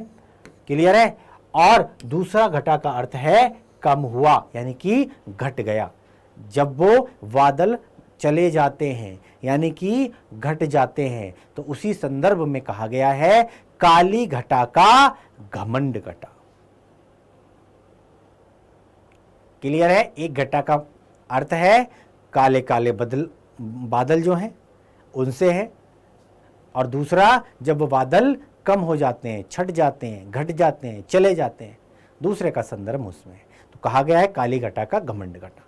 क्लियर है? और दूसरा घटा का अर्थ है कम हुआ यानी कि घट गया। जब वो बादल चले जाते हैं यानी कि घट जाते हैं, तो उसी संदर्भ में कहा गया है काली घटा का घमंड घटा। क्लियर है? एक घटा का अर्थ है काले काले बादल जो हैं उनसे है, और दूसरा जब वो बादल कम हो जाते हैं, छट जाते हैं, घट जाते हैं, चले जाते हैं, दूसरे का संदर्भ उसमें है। तो कहा गया है काली घटा का घमंड घटा।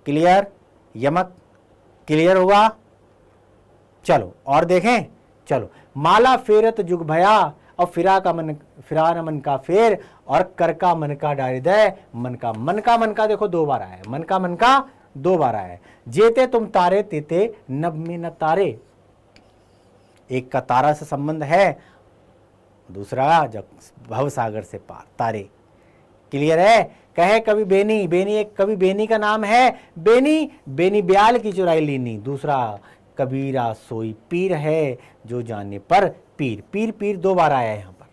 क्लियर? यमक क्लियर होगा? चलो और देखें। चलो, माला फेरत जुग भया और फिरा न मन का फेर और कर का मन का डारिदय मन का देखो 2 बार आया है। मन का 2 बार आया है। जेते तुम तारे तेते नभ में न तारे, एक का तारा से संबंध है, दूसरा जब भव सागर से पार तारे। क्लियर है? कहे कवि बेनी, बेनी एक कवि बेनी का नाम है। बेनी ब्याल की चुराई लीनी। दूसरा कबीरा सोई पीर है जो जाने पर पीर। पीर 2 बार आया है यहाँ पर।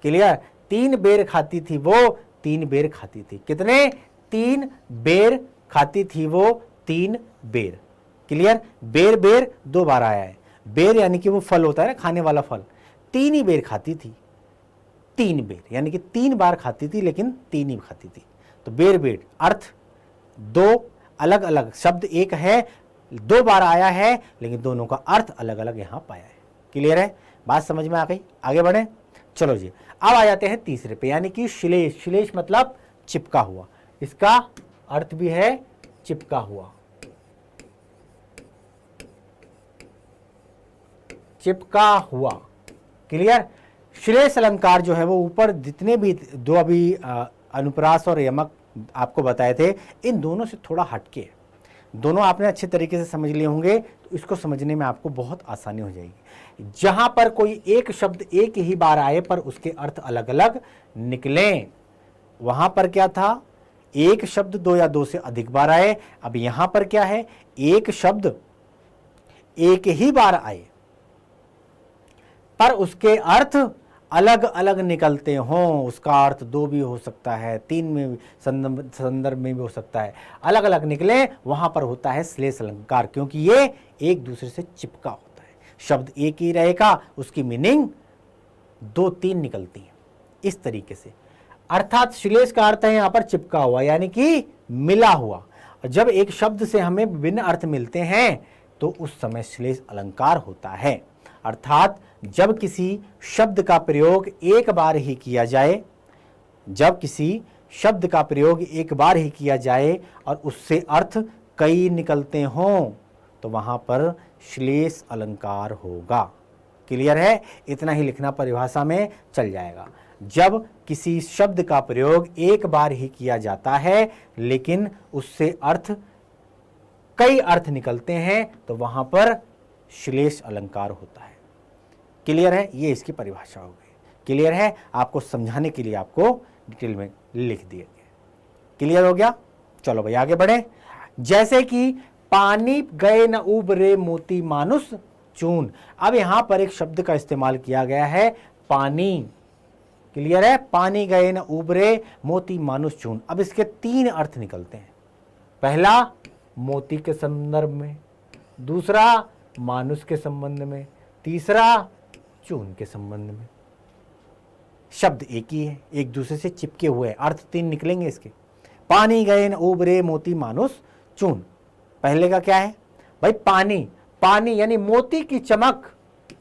क्लियर? 3 बेर खाती थी वो 3 बेर खाती थी। कितने? 3 बेर खाती थी वो 3 बेर। क्लियर? बेर 2 बार आया है। बेर यानी कि वो फल होता है ना, खाने वाला फल। 3 ही बेर खाती थी, 3 बेर यानी कि 3 बार खाती थी, लेकिन 3 ही खाती थी। तो बेर अर्थ 2 अलग अलग शब्द एक है, 2 बार आया है, लेकिन दोनों का अर्थ अलग अलग यहां पाया है। क्लियर है? बात समझ में आ गई? आगे बढ़े। चलो जी, अब आ जाते हैं तीसरे पे, यानी कि श्लेष। श्लेष मतलब चिपका हुआ। इसका अर्थ भी है चिपका हुआ। चिपका हुआ। क्लियर? श्लेष अलंकार जो है वो ऊपर जितने भी 2 अभी अनुप्रास और यमक आपको बताए थे, इन दोनों से थोड़ा हटके है। दोनों आपने अच्छे तरीके से समझ लिए होंगे, तो इसको समझने में आपको बहुत आसानी हो जाएगी। जहां पर कोई एक शब्द एक ही बार आए पर उसके अर्थ अलग अलग निकलें, वहां पर क्या था? एक शब्द 2 या 2 से अधिक बार आए। अब यहां पर क्या है? एक शब्द एक ही बार आए पर उसके अर्थ अलग अलग निकलते हों। उसका अर्थ 2 भी हो सकता है, 3 में संदर्भ में भी हो सकता है, अलग अलग निकले, वहां पर होता है श्लेष अलंकार, क्योंकि ये एक दूसरे से चिपका होता है। शब्द एक ही रहेगा, उसकी मीनिंग 2-3 निकलती है इस तरीके से। अर्थात श्लेष का अर्थ है यहां पर चिपका हुआ, यानी कि मिला हुआ। जब एक शब्द से हमें विभिन्न अर्थ मिलते हैं तो उस समय श्लेष अलंकार होता है। अर्थात जब किसी शब्द का प्रयोग एक बार ही किया जाए, जब किसी शब्द का प्रयोग एक बार ही किया जाए और उससे अर्थ कई निकलते हों, तो वहां पर श्लेष अलंकार होगा। क्लियर है? इतना ही लिखना परिभाषा में चल जाएगा। जब किसी शब्द का प्रयोग एक बार ही किया जाता है लेकिन उससे अर्थ कई अर्थ निकलते हैं, तो वहां पर श्लेष अलंकार होता है। क्लियर है? ये इसकी परिभाषा हो गई। क्लियर है? आपको समझाने के लिए आपको डिटेल में लिख दिया गया। क्लियर हो गया? चलो भाई आगे बढ़े। जैसे कि पानी गए न उबरे मोती मानुष चून। अब यहां पर एक शब्द का इस्तेमाल किया गया है, पानी। क्लियर है? पानी गए न उबरे मोती मानुष चून। अब इसके 3 अर्थ निकलते हैं। पहला मोती के संदर्भ में, दूसरा मानुष के संबंध में, तीसरा चून के संबंध में। शब्द एक ही है, एक दूसरे से चिपके हुए हैं, अर्थ 3 निकलेंगे इसके। पानी गए न उबरे मोती मानुष चून। पहले का क्या है भाई? पानी। पानी यानी मोती की चमक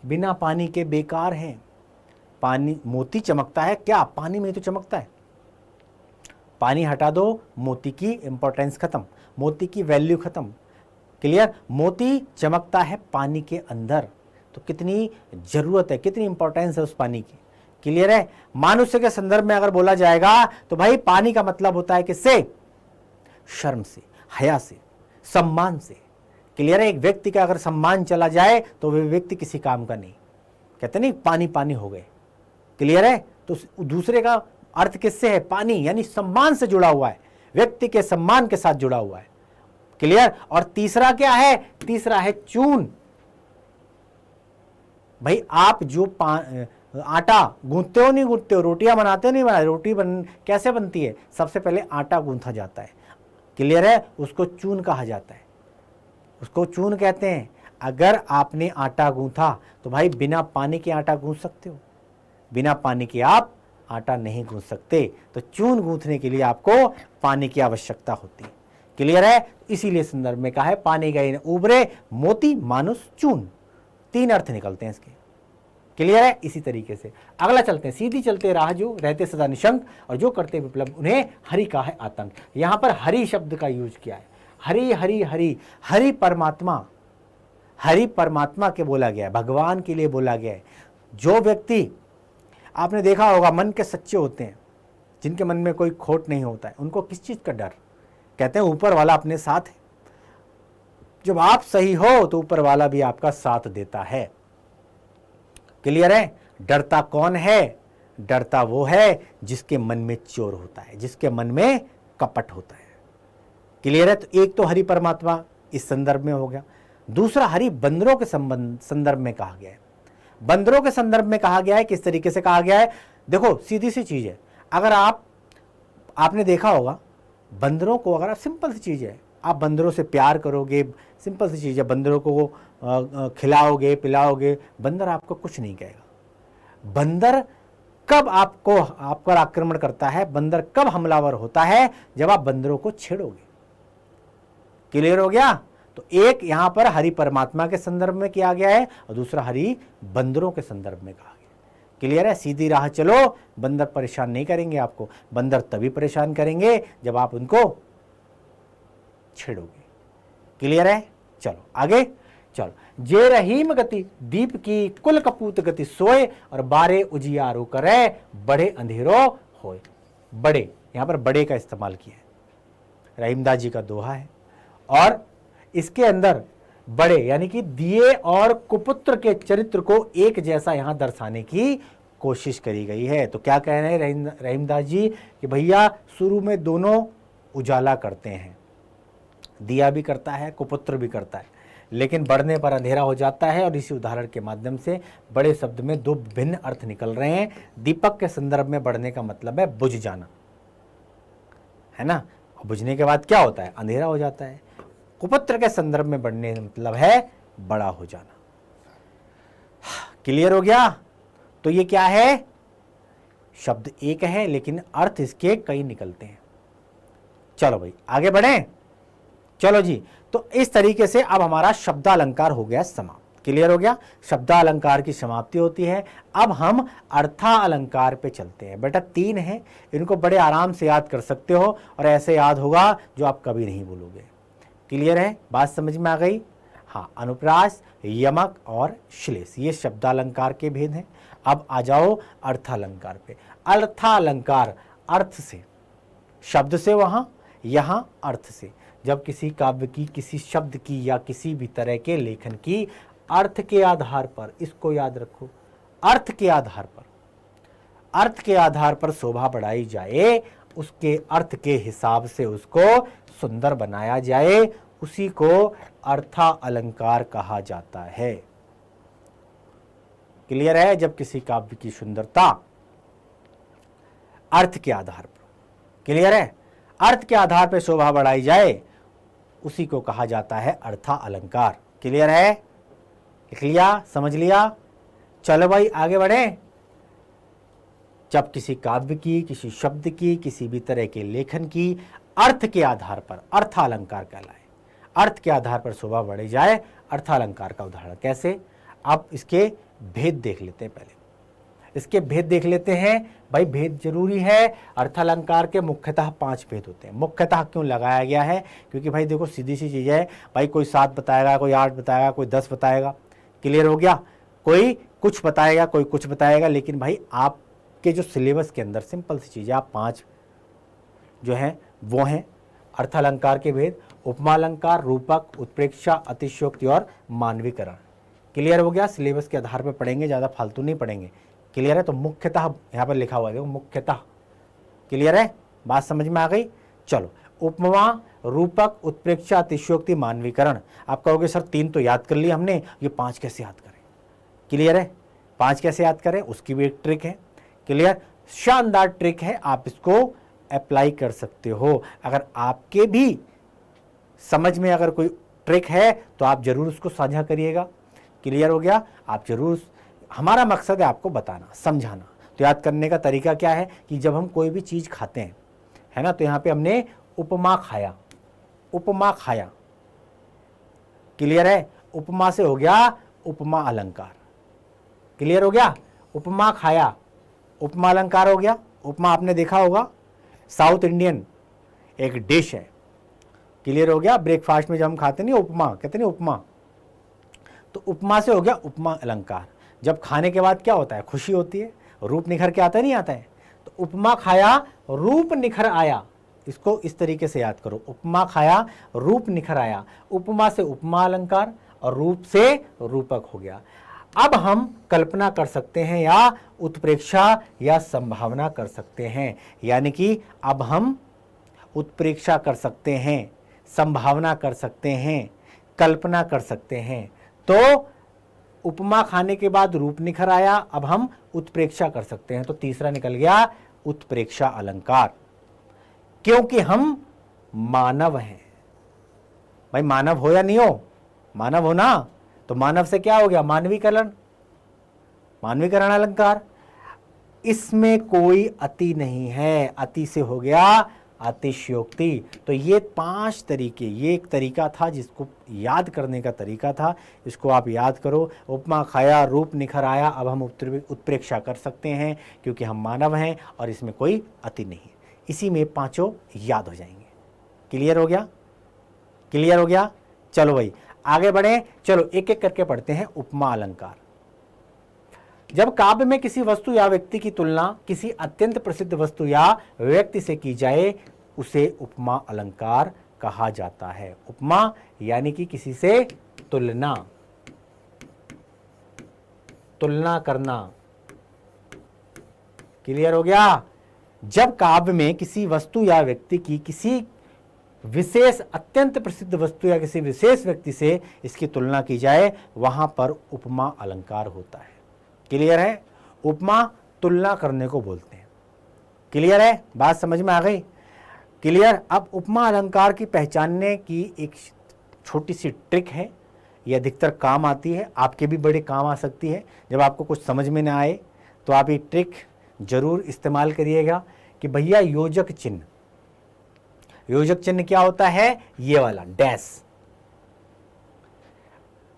बिना पानी के बेकार है। पानी, मोती चमकता है क्या? पानी में तो चमकता है। पानी हटा दो, मोती की इंपॉर्टेंस खत्म, मोती की वैल्यू खत्म। क्लियर? मोती चमकता है पानी के अंदर, तो कितनी जरूरत है, कितनी इंपॉर्टेंस है उस पानी की। क्लियर है? मनुष्य के संदर्भ में अगर बोला जाएगा तो भाई पानी का मतलब होता है किससे? शर्म से, हया से, सम्मान से। क्लियर है? एक व्यक्ति का अगर सम्मान चला जाए तो वह व्यक्ति किसी काम का नहीं। कहते नहीं पानी पानी हो गए। क्लियर है? तो दूसरे का अर्थ किससे है? पानी, यानी सम्मान से जुड़ा हुआ है, व्यक्ति के सम्मान के साथ जुड़ा हुआ है। क्लियर? और तीसरा क्या है? तीसरा है चून। भाई आप जो आटा गूंथते हो नहीं गूंथते हो, रोटियां बनाते हो नहीं बनाते, रोटी कैसे बनती है? सबसे पहले आटा गूंथा जाता है। क्लियर है? उसको चून कहा जाता है, उसको चून कहते हैं। अगर आपने आटा गूंथा तो भाई बिना पानी के आटा गूंथ सकते हो, बिना पानी के आप आटा नहीं गूंथ सकते। तो चून गूंथने के लिए आपको पानी की आवश्यकता होती है। क्लियर है? इसीलिए संदर्भ में कहा है पानी गए न उबरे मोती मानुष चून। 3 अर्थ निकलते हैं इसके। क्लियर है? इसी तरीके से अगला चलते हैं। सीधी चलते राह जो रहते सदा निशंक और जो करते विप्लव उन्हें हरि का है आतंक। यहां पर हरि शब्द का यूज किया है। हरि हरि हरि, हरि परमात्मा, हरि परमात्मा के बोला गया है, भगवान के लिए बोला गया है। जो व्यक्ति, आपने देखा होगा, मन के सच्चे होते हैं, जिनके मन में कोई खोट नहीं होता है, उनको किस चीज़ का डर? कहते हैं ऊपर वाला अपने साथ है। जब आप सही हो तो ऊपर वाला भी आपका साथ देता है। क्लियर है? डरता कौन है? डरता वो है जिसके मन में चोर होता है, जिसके मन में कपट होता है। क्लियर है? तो एक तो हरि परमात्मा इस संदर्भ में हो गया। दूसरा हरि बंदरों के संदर्भ में कहा गया है। बंदरों के संदर्भ में कहा गया है, किस तरीके से कहा गया है? देखो सीधी सी चीज है, अगर आपने देखा होगा बंदरों को, अगर आप, सिंपल सी चीज है, आप बंदरों से प्यार करोगे, सिंपल सी चीज है, बंदरों को खिलाओगे पिलाओगे, बंदर आपको कुछ नहीं कहेगा। बंदर कब आप पर आक्रमण करता है, बंदर कब हमलावर होता है? जब आप बंदरों को छेड़ोगे। क्लियर हो गया? तो एक यहां पर हरि परमात्मा के संदर्भ में किया गया है और दूसरा हरि बंदरों के संदर्भ में कहा गया। क्लियर है? सीधी राह चलो, बंदर परेशान नहीं करेंगे आपको। बंदर तभी परेशान करेंगे जब आप उनको छेड़ोगे। क्लियर है? चलो आगे चलो। जे रहीम गति दीप की कुल कपूत गति सोए और बारे उजियारो करे बड़े अंधेरो होए। बड़े, यहां पर बड़े का इस्तेमाल किया है, रहीमदास जी का दोहा है। और इसके अंदर बड़े यानी कि दिए और कुपुत्र के चरित्र को एक जैसा यहां दर्शाने की कोशिश करी गई है। तो क्या कह रहे हैं रहीमदास जी कि भैया शुरू में दोनों उजाला करते हैं, दिया भी करता है कुपुत्र भी करता है, लेकिन बढ़ने पर अंधेरा हो जाता है। और इसी उदाहरण के माध्यम से बड़े शब्द में दो भिन्न अर्थ निकल रहे हैं। दीपक के संदर्भ में बढ़ने का मतलब है बुझ जाना, है ना, बुझने के बाद क्या होता है? अंधेरा हो जाता है। कुपुत्र के संदर्भ में बढ़ने का मतलब है बड़ा हो जाना। क्लियर हो गया? तो ये क्या है? शब्द एक है लेकिन अर्थ इसके कई निकलते हैं। चलो भाई आगे बढ़ें। चलो जी, तो इस तरीके से अब हमारा शब्दालंकार हो गया समाप्त। क्लियर हो गया? शब्दालंकार की समाप्ति होती है। अब हम अर्थालंकार पे चलते हैं। बेटा 3 है, इनको बड़े आराम से याद कर सकते हो और ऐसे याद होगा जो आप कभी नहीं भूलोगे। क्लियर है? बात समझ में आ गई? हाँ, अनुप्रास, यमक और श्लेष, ये शब्दालंकार के भेद हैं। अब आ जाओ अर्थालंकार पे। अर्थालंकार अर्थ से, शब्द से वहां, यहां अर्थ से। जब किसी काव्य की, किसी शब्द की या किसी भी तरह के लेखन की अर्थ के आधार पर, इसको याद रखो, अर्थ के आधार पर, अर्थ के आधार पर शोभा बढ़ाई जाए, उसके अर्थ के हिसाब से उसको सुंदर बनाया जाए, उसी को अर्था अलंकार कहा जाता है। क्लियर है? जब किसी काव्य की सुंदरता अर्थ के आधार पर, क्लियर है, अर्थ के आधार पर शोभा बढ़ाई जाए, उसी को कहा जाता है अर्था अलंकार। क्लियर है? लिख लिया? समझ लिया? चलो भाई आगे बढ़े। जब किसी काव्य की, किसी शब्द की, किसी भी तरह के लेखन की अर्थ के आधार पर अर्थालंकार कहलाए, अर्थ के आधार पर शोभा बढ़ी जाए, अर्थालंकार का उदाहरण कैसे? अब इसके भेद देख लेते हैं। पहले इसके भेद देख लेते हैं। भाई भेद जरूरी है। अर्थालंकार के मुख्यतः 5 भेद होते हैं। मुख्यतः क्यों लगाया गया है? क्योंकि भाई देखो सीधी सी चीज है, भाई कोई 7 बताएगा, कोई 8 बताएगा, कोई 10 बताएगा। क्लियर हो गया? कोई कुछ बताएगा, कोई कुछ बताएगा, लेकिन भाई आपके जो सिलेबस के अंदर सिंपल सी चीज है, आप 5 जो हैं वो हैं अर्थालंकार के भेद: उपमालंकार, रूपक, उत्प्रेक्षा, अतिशयोक्ति और मानवीकरण। क्लियर हो गया? सिलेबस के आधार पर पढ़ेंगे, ज़्यादा फालतू नहीं पढ़ेंगे। क्लियर है? तो मुख्यतः यहाँ पर लिखा हुआ है, देखो मुख्यतः। क्लियर है? बात समझ में आ गई? चलो, उपमा, रूपक, उत्प्रेक्षा, अतिशयोक्ति, मानवीकरण। आप कहोगे सर 3 तो याद कर लिए हमने, ये 5 कैसे याद करें? क्लियर है? 5 कैसे याद करें, उसकी भी एक ट्रिक है। क्लियर? शानदार ट्रिक है, आप इसको अप्लाई कर सकते हो। अगर आपके भी समझ में अगर कोई ट्रिक है तो आप जरूर उसको साझा करिएगा। क्लियर हो गया? आप जरूर, हमारा मकसद है आपको बताना, समझाना। तो याद करने का तरीका क्या है कि जब हम कोई भी चीज खाते हैं, है ना, तो यहां पे हमने उपमा खाया, उपमा खाया। क्लियर है? उपमा से हो गया उपमा अलंकार। क्लियर हो गया? उपमा खाया, उपमा अलंकार हो गया। उपमा आपने देखा होगा, साउथ इंडियन एक डिश है, क्लियर हो गया। ब्रेकफास्ट में जब हम खाते नहीं उपमा, कहते नहीं उपमा, तो उपमा से हो गया उपमा अलंकार। जब खाने के बाद क्या होता है, खुशी होती है, रूप निखर के आता है, नहीं आता है। तो उपमा खाया रूप निखर आया, इसको इस तरीके से याद करो, उपमा खाया रूप निखर आया, उपमा से उपमा अलंकार और रूप से रूपक हो गया। अब हम कल्पना कर सकते हैं या उत्प्रेक्षा या संभावना कर सकते हैं, यानी कि अब हम उत्प्रेक्षा कर सकते हैं, संभावना कर सकते हैं, कल्पना कर सकते हैं। तो उपमा खाने के बाद रूप निखर आया, अब हम उत्प्रेक्षा कर सकते हैं। तो तीसरा निकल गया उत्प्रेक्षा अलंकार, क्योंकि हम मानव हैं। भाई मानव हो या नहीं हो, मानव हो ना, तो मानव से क्या हो गया, मानवीकरण, मानवीकरण अलंकार। इसमें कोई अति नहीं है, अति से हो गया अतिशयोक्ति। तो ये 5 तरीके, ये एक तरीका था जिसको याद करने का तरीका था, इसको आप याद करो। उपमा खाया रूप निखर आया, अब हम उत्प्रेक्षा कर सकते हैं क्योंकि हम मानव हैं और इसमें कोई अति नहीं है। इसी में 5 याद हो जाएंगे। क्लियर हो गया, क्लियर हो गया। चलो भाई आगे बढ़े, चलो एक एक करके पढ़ते हैं। उपमा अलंकार, जब काव्य में किसी वस्तु या व्यक्ति की तुलना किसी अत्यंत प्रसिद्ध वस्तु या व्यक्ति से की जाए उसे उपमा अलंकार कहा जाता है। उपमा यानी कि किसी से तुलना, तुलना करना। क्लियर हो गया। जब काव्य में किसी वस्तु या व्यक्ति की किसी विशेष अत्यंत प्रसिद्ध वस्तु या किसी विशेष व्यक्ति से इसकी तुलना की जाए वहां पर उपमा अलंकार होता है। क्लियर है। उपमा तुलना करने को बोलते हैं। क्लियर है, बात समझ में आ गई। क्लियर। अब उपमा अलंकार की पहचानने की एक छोटी सी ट्रिक है, ये अधिकतर काम आती है, आपके भी बड़े काम आ सकती है। जब आपको कुछ समझ में ना आए तो आप ये ट्रिक जरूर इस्तेमाल करिएगा कि भैया योजक चिन्ह, योजक चिन्ह क्या होता है, ये वाला डैश,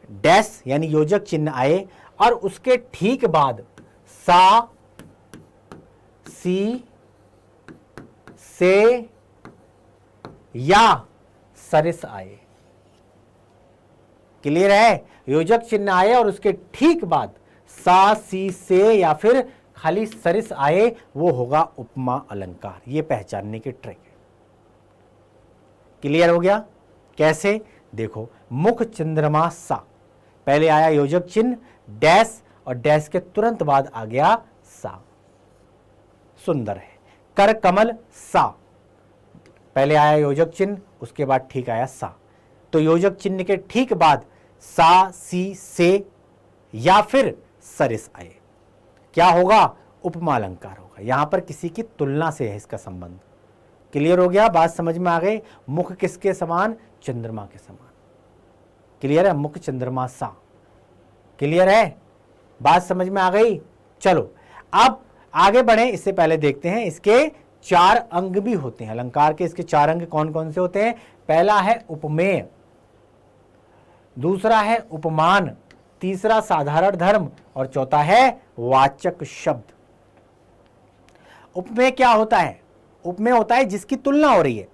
डैश यानी योजक चिन्ह आए और उसके ठीक बाद सा, सी, से या सरिस आए। क्लियर है। योजक चिन्ह आए और उसके ठीक बाद सा, सी, से या फिर खाली सरिस आए, वो होगा उपमा अलंकार। ये पहचानने की ट्रिक है। क्लियर हो गया। कैसे, देखो, मुख चंद्रमा सा, पहले आया योजक चिन्ह डैश और डैश के तुरंत बाद आ गया सा, सुंदर है। कर कमल सा, पहले आया योजक चिन्ह उसके बाद ठीक आया सा, तो योजक चिन्ह के ठीक बाद सा, सी, से या फिर सरिस आए, क्या होगा, उपमा अलंकार होगा। यहां पर किसी की तुलना से है इसका संबंध। क्लियर हो गया, बात समझ में आ गई। मुख किसके समान, चंद्रमा के समान। क्लियर है, मुख चंद्रमा सा। क्लियर है, बात समझ में आ गई। चलो अब आगे बढ़े, इससे पहले देखते हैं इसके 4 अंग भी होते हैं अलंकार के। इसके 4 अंग कौन कौन से होते हैं। पहला है उपमेय, दूसरा है उपमान, तीसरा साधारण धर्म और चौथा है वाचक शब्द। उपमेय क्या होता है, उपमेय होता है जिसकी तुलना हो रही है।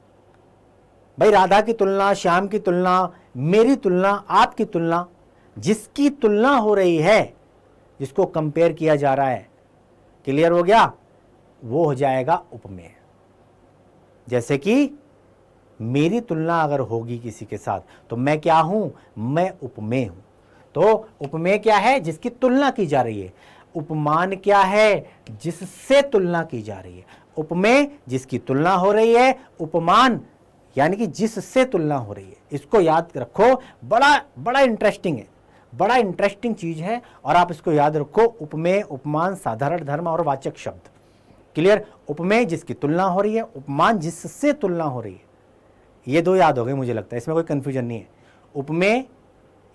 भाई राधा की तुलना, श्याम की तुलना, मेरी तुलना, आपकी तुलना, जिसकी तुलना हो रही है, जिसको कंपेयर किया जा रहा है। क्लियर हो गया, वो हो जाएगा उपमेय। जैसे कि मेरी तुलना अगर होगी किसी के साथ तो मैं क्या हूं, मैं उपमेय हूं। तो उपमेय क्या है, जिसकी तुलना की जा रही है। उपमान क्या है, जिससे तुलना की जा रही है। उपमेय जिसकी तुलना हो रही है, उपमान यानी कि जिससे तुलना हो रही है। इसको याद रखो, बड़ा बड़ा इंटरेस्टिंग है, बड़ा इंटरेस्टिंग चीज है और आप इसको याद रखो। उपमेय, उपमान, साधारण धर्म और वाचक शब्द। क्लियर। उपमेय जिसकी तुलना हो रही है, उपमान जिससे तुलना हो रही है। ये 2 याद हो गए मुझे लगता है, इसमें कोई कंफ्यूजन नहीं है। उपमेय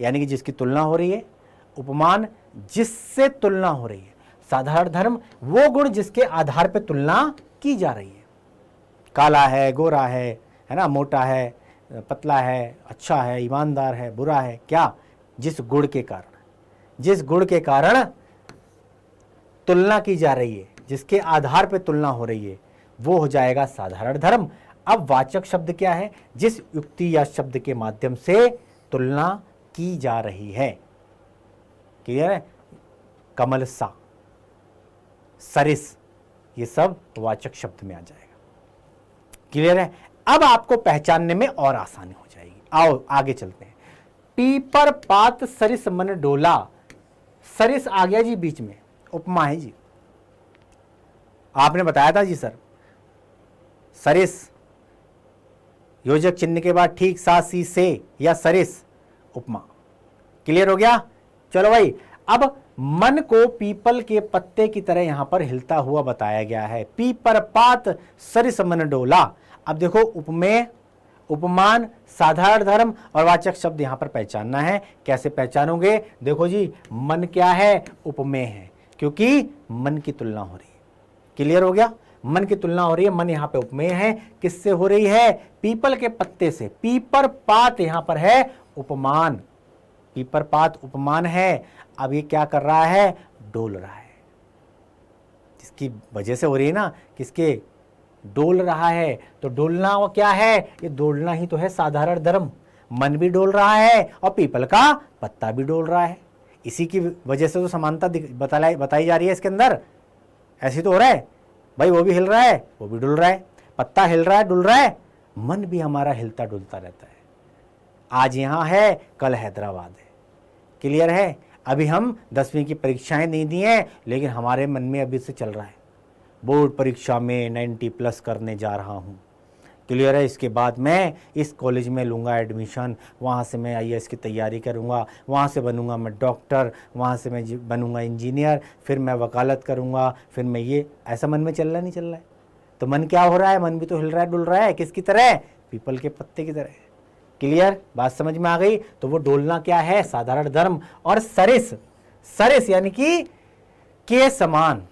यानी कि जिसकी तुलना हो रही है, उपमान जिससे तुलना हो रही है, साधारण धर्म वो गुण जिसके आधार पर तुलना की जा रही है। काला है, गोरा है ना, मोटा है, पतला है, अच्छा है, ईमानदार है, बुरा है, क्या, जिस गुण के कारण, जिस गुण के कारण तुलना की जा रही है, जिसके आधार पर तुलना हो रही है, वो हो जाएगा साधारण धर्म। अब वाचक शब्द क्या है? जिस युक्ति या शब्द के माध्यम से तुलना की जा रही है। क्लियर है? कमल सा, सरिस, ये सब वाचक शब्द में आ जाएगा। क्लियर है? अब आपको पहचानने में और आसानी हो जाएगी। आओ आगे चलते हैं। पीपर पात सरिस मन डोला, सरिस आ गया जी बीच में, उपमा है जी। आपने बताया था जी सर, सरिस योजक चिन्ह के बाद ठीक सा सी से या सरिस उपमा। क्लियर हो गया? चलो भाई, अब मन को पीपल के पत्ते की तरह यहां पर हिलता हुआ बताया गया है। पीपर पात सरिस मन डोला। अब देखो, उपमेय, उपमान, साधारण धर्म और वाचक शब्द यहां पर पहचानना है। कैसे पहचानोगे? देखो जी, मन क्या है? उपमेय है, क्योंकि मन की तुलना हो रही है। क्लियर हो गया? मन की तुलना हो रही है, मन यहां पे उपमेय है। किससे हो रही है? पीपल के पत्ते से। पीपर पात यहां पर है उपमान, पीपर पात उपमान है। अब ये क्या कर रहा है? डोल रहा है। जिसकी वजह से हो रही है ना, किसके? डोल रहा है। तो डोलना वो क्या है? ये डोलना ही तो है साधारण धर्म। मन भी डोल रहा है और पीपल का पत्ता भी डोल रहा है। इसी की वजह से तो समानता बताई जा रही है इसके अंदर। ऐसी तो हो रहा है भाई, वो भी हिल रहा है, वो भी डुल रहा है, पत्ता हिल रहा है, डुल रहा है, मन भी हमारा हिलता डुलता रहता है। आज यहां है, कल हैदराबाद है। क्लियर है? अभी हम 10वीं की परीक्षाएं नहीं दी हैं, लेकिन हमारे मन में अभी से चल रहा है, बोर्ड परीक्षा में 90+ करने जा रहा हूं। क्लियर है? इसके बाद मैं इस कॉलेज में लूँगा एडमिशन, वहाँ से मैं IAS की तैयारी करूँगा, वहाँ से बनूँगा मैं डॉक्टर, वहाँ से मैं बनूँगा इंजीनियर, फिर मैं वकालत करूँगा, फिर मैं ये। ऐसा मन में चल रहा नहीं चल रहा है? तो मन क्या हो रहा है? मन भी तो हिल रहा है, डुल रहा है। किसकी तरह? पीपल के पत्ते की तरह। क्लियर? बात समझ में आ गई? तो वो डोलना क्या है? साधारण धर्म। और सरिस, सरिस यानी कि के समान।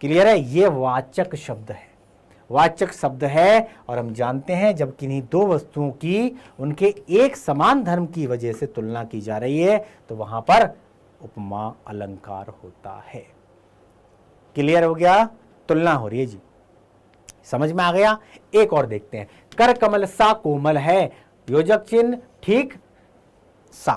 क्लियर है? ये वाचक शब्द है, वाचक शब्द है। और हम जानते हैं जब किन्हीं दो वस्तुओं की उनके एक समान धर्म की वजह से तुलना की जा रही है, तो वहां पर उपमा अलंकार होता है। क्लियर हो गया? तुलना हो रही है जी, समझ में आ गया? एक और देखते हैं। कर कमल सा कोमल है, योजक चिन्ह ठीक सा।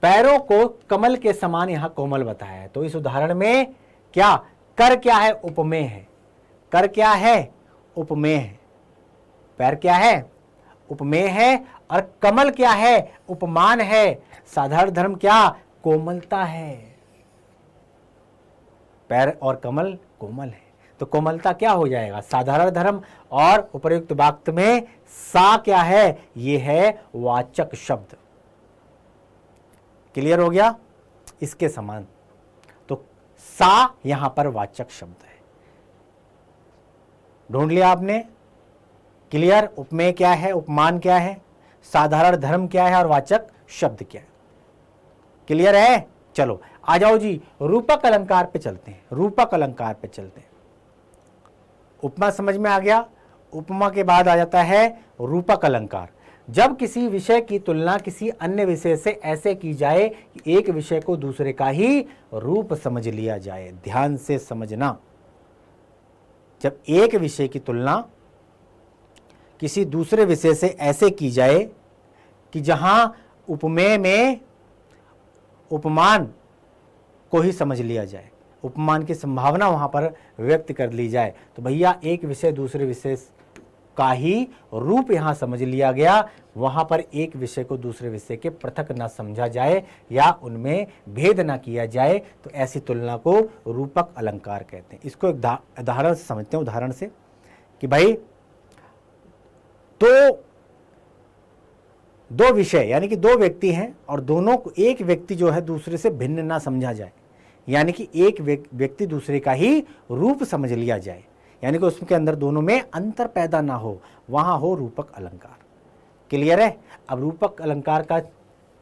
पैरों को कमल के समान यहां कोमल बताया है। तो इस उदाहरण में क्या कर क्या है? उपमेय है। कर क्या है? उपमेय है। पैर क्या है? उपमेय है। और कमल क्या है? उपमान है। साधारण धर्म क्या? कोमलता है। पैर और कमल कोमल है, तो कोमलता क्या हो जाएगा? साधारण धर्म। और उपयुक्त वाक्य में सा क्या है? ये है वाचक शब्द। क्लियर हो गया? इसके समान। तो सा यहां पर वाचक शब्द है। ढूंढ लिया आपने? क्लियर? उपमेय क्या है? उपमान क्या है? साधारण धर्म क्या है? और वाचक शब्द क्या है? क्लियर है? चलो आ जाओ जी, रूपक अलंकार पे चलते हैं। रूपक अलंकार पे चलते हैं। उपमा समझ में आ गया? उपमा के बाद आ जाता है रूपक अलंकार। जब किसी विषय की तुलना किसी अन्य विषय से ऐसे की जाए कि एक विषय को दूसरे का ही रूप समझ लिया जाए। ध्यान से समझना, जब एक विषय की तुलना किसी दूसरे विषय से ऐसे की जाए कि जहां उपमेय में उपमान को ही समझ लिया जाए, उपमान की संभावना वहां पर व्यक्त कर ली जाए, तो भैया एक विषय दूसरे विषय का ही रूप यहां समझ लिया गया। वहां पर एक विषय को दूसरे विषय के पृथक ना समझा जाए या उनमें भेद ना किया जाए, तो ऐसी तुलना को रूपक अलंकार कहते हैं। इसको एक उदाहरण से समझते हैं। उदाहरण से कि भाई दो विषय यानी कि दो व्यक्ति हैं और दोनों को एक व्यक्ति जो है दूसरे से भिन्न ना समझा जाए, यानी कि एक व्यक्ति दूसरे का ही रूप समझ लिया जाए, यानी कि उसके अंदर दोनों में अंतर पैदा ना हो, वहां हो रूपक अलंकार। क्लियर है? अब रूपक अलंकार का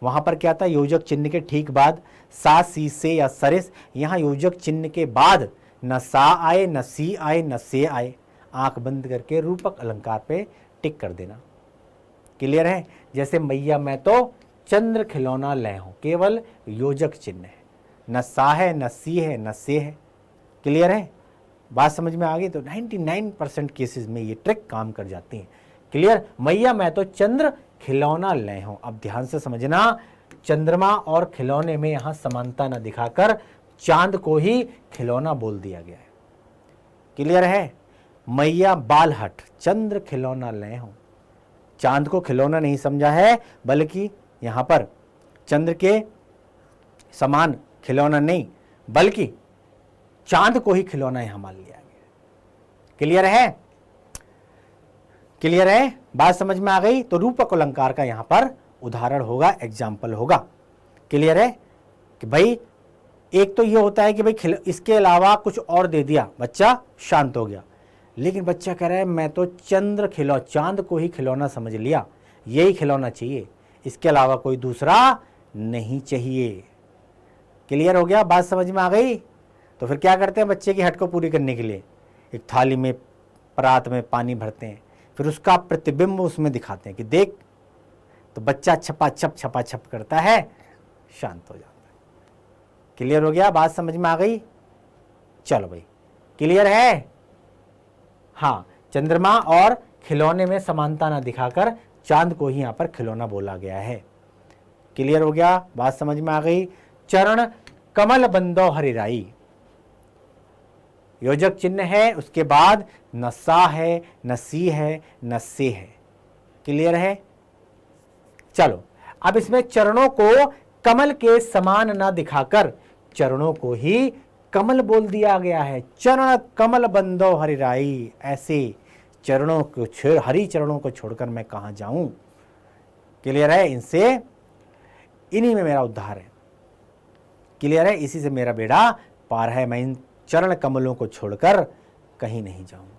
वहां पर क्या था? योजक चिन्ह के ठीक बाद सा सी से या सरिस। यहां योजक चिन्ह के बाद न सा आए, न सी आए, न से आए। आंख बंद करके रूपक अलंकार पे टिक कर देना। क्लियर है? जैसे मैया मैं तो चंद्र खिलौना ले हूं, केवल योजक चिन्ह है, न सा है, न सी है, न से है। क्लियर है? बात समझ में आ गई। तो 99% केसेस में ये ट्रिक काम कर जाती है। क्लियर। मैया मैं तो चंद्र खिलौना ले हूं। अब ध्यान से समझना, चंद्रमा और खिलौने में यहां समानता न दिखाकर चांद को ही खिलौना बोल दिया गया है। क्लियर है। मैया बालहट, चंद्र खिलौना ले हूं। चांद को खिलौना नहीं समझा है, बल्कि यहां पर चंद्र के समान खिलौना नहीं, बल्कि चांद को ही खिलौना यहां मान लिया गया। क्लियर है। क्लियर है। बात समझ में आ गई। तो रूपक अलंकार का यहां पर उदाहरण होगा, एग्जाम्पल होगा। क्लियर है कि भाई एक तो ये होता है कि भाई इसके अलावा कुछ और दे दिया, बच्चा शांत हो गया। लेकिन बच्चा कह रहा है मैं तो चांद को ही खिलौना समझ लिया, यही खिलौना चाहिए, इसके अलावा कोई दूसरा नहीं चाहिए। क्लियर हो गया। बात समझ में आ गई। तो फिर क्या करते हैं बच्चे की हट को पूरी करने के लिए, एक थाली में परात में पानी भरते हैं, फिर उसका प्रतिबिंब उसमें दिखाते हैं कि देख। तो बच्चा छपा छप करता है, शांत हो जाता है। क्लियर हो गया। बात समझ में आ गई। चलो भाई, क्लियर है। हाँ, चंद्रमा और खिलौने में समानता ना दिखाकर चांद को ही यहां पर खिलौना बोला गया है। क्लियर हो गया। बात समझ में आ गई। चरण कमल बंदो हरिराई, योजक चिन्ह है, उसके बाद न सा है, न सी है, न से है। क्लियर है। चलो अब इसमें चरणों को कमल के समान ना दिखाकर चरणों को ही कमल बोल दिया गया है। चरण कमल बंदो हरिराई, ऐसे चरणों को हरि चरणों को छोड़कर मैं कहां जाऊं। क्लियर है। इनसे इन्हीं में मेरा उद्धार है। क्लियर है। इसी से मेरा बेड़ा पार है। मैं इन चरण कमलों को छोड़कर कहीं नहीं जाऊंगा।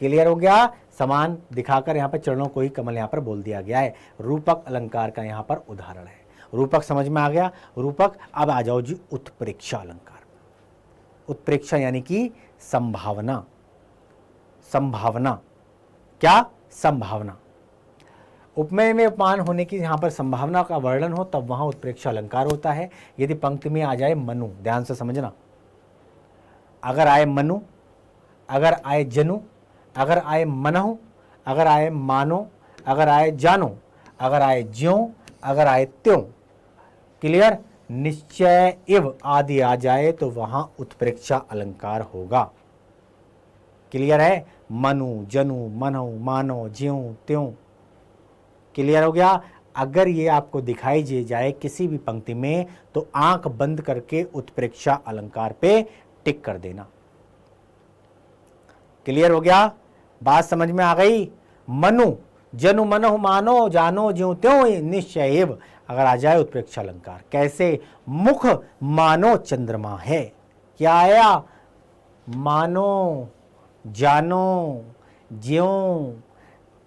क्लियर हो गया। समान दिखाकर यहां पर चरणों को ही कमल यहां पर बोल दिया गया है। रूपक अलंकार का यहां पर उदाहरण है। रूपक समझ में आ गया। रूपक। अब आ जाओ जी उत्प्रेक्षा अलंकार। उत्प्रेक्षा यानी कि संभावना। संभावना क्या? संभावना। उपमेय में उपमान होने की यहां पर संभावना का वर्णन हो तब वहां उत्प्रेक्षा अलंकार होता है। यदि पंक्ति में आ जाए मनु, ध्यान से समझना, अगर आए मनु, अगर आए जनु, अगर आए मनहु, अगर आए मानो, अगर आए जानो, अगर आए ज्यों, अगर आए त्यों, क्लियर, निश्चय इव आदि आ जाए तो वहां उत्प्रेक्षा अलंकार होगा। क्लियर है। मनु, जनु, मनहु, मानो, ज्यों, त्यों। क्लियर हो गया। अगर ये आपको दिखाई दे जाए किसी भी पंक्ति में तो आंख बंद करके उत्प्रेक्षा अलंकार पे टिक कर देना। क्लियर हो गया। बात समझ में आ गई। मनु, जनु, मनहु, मानो, जानो, ज्यों, त्यों, निश्चय एव अगर आ जाए उत्प्रेक्षा अलंकार। कैसे? मुख मानो चंद्रमा है। क्या आया? मानो, जानो, ज्यों,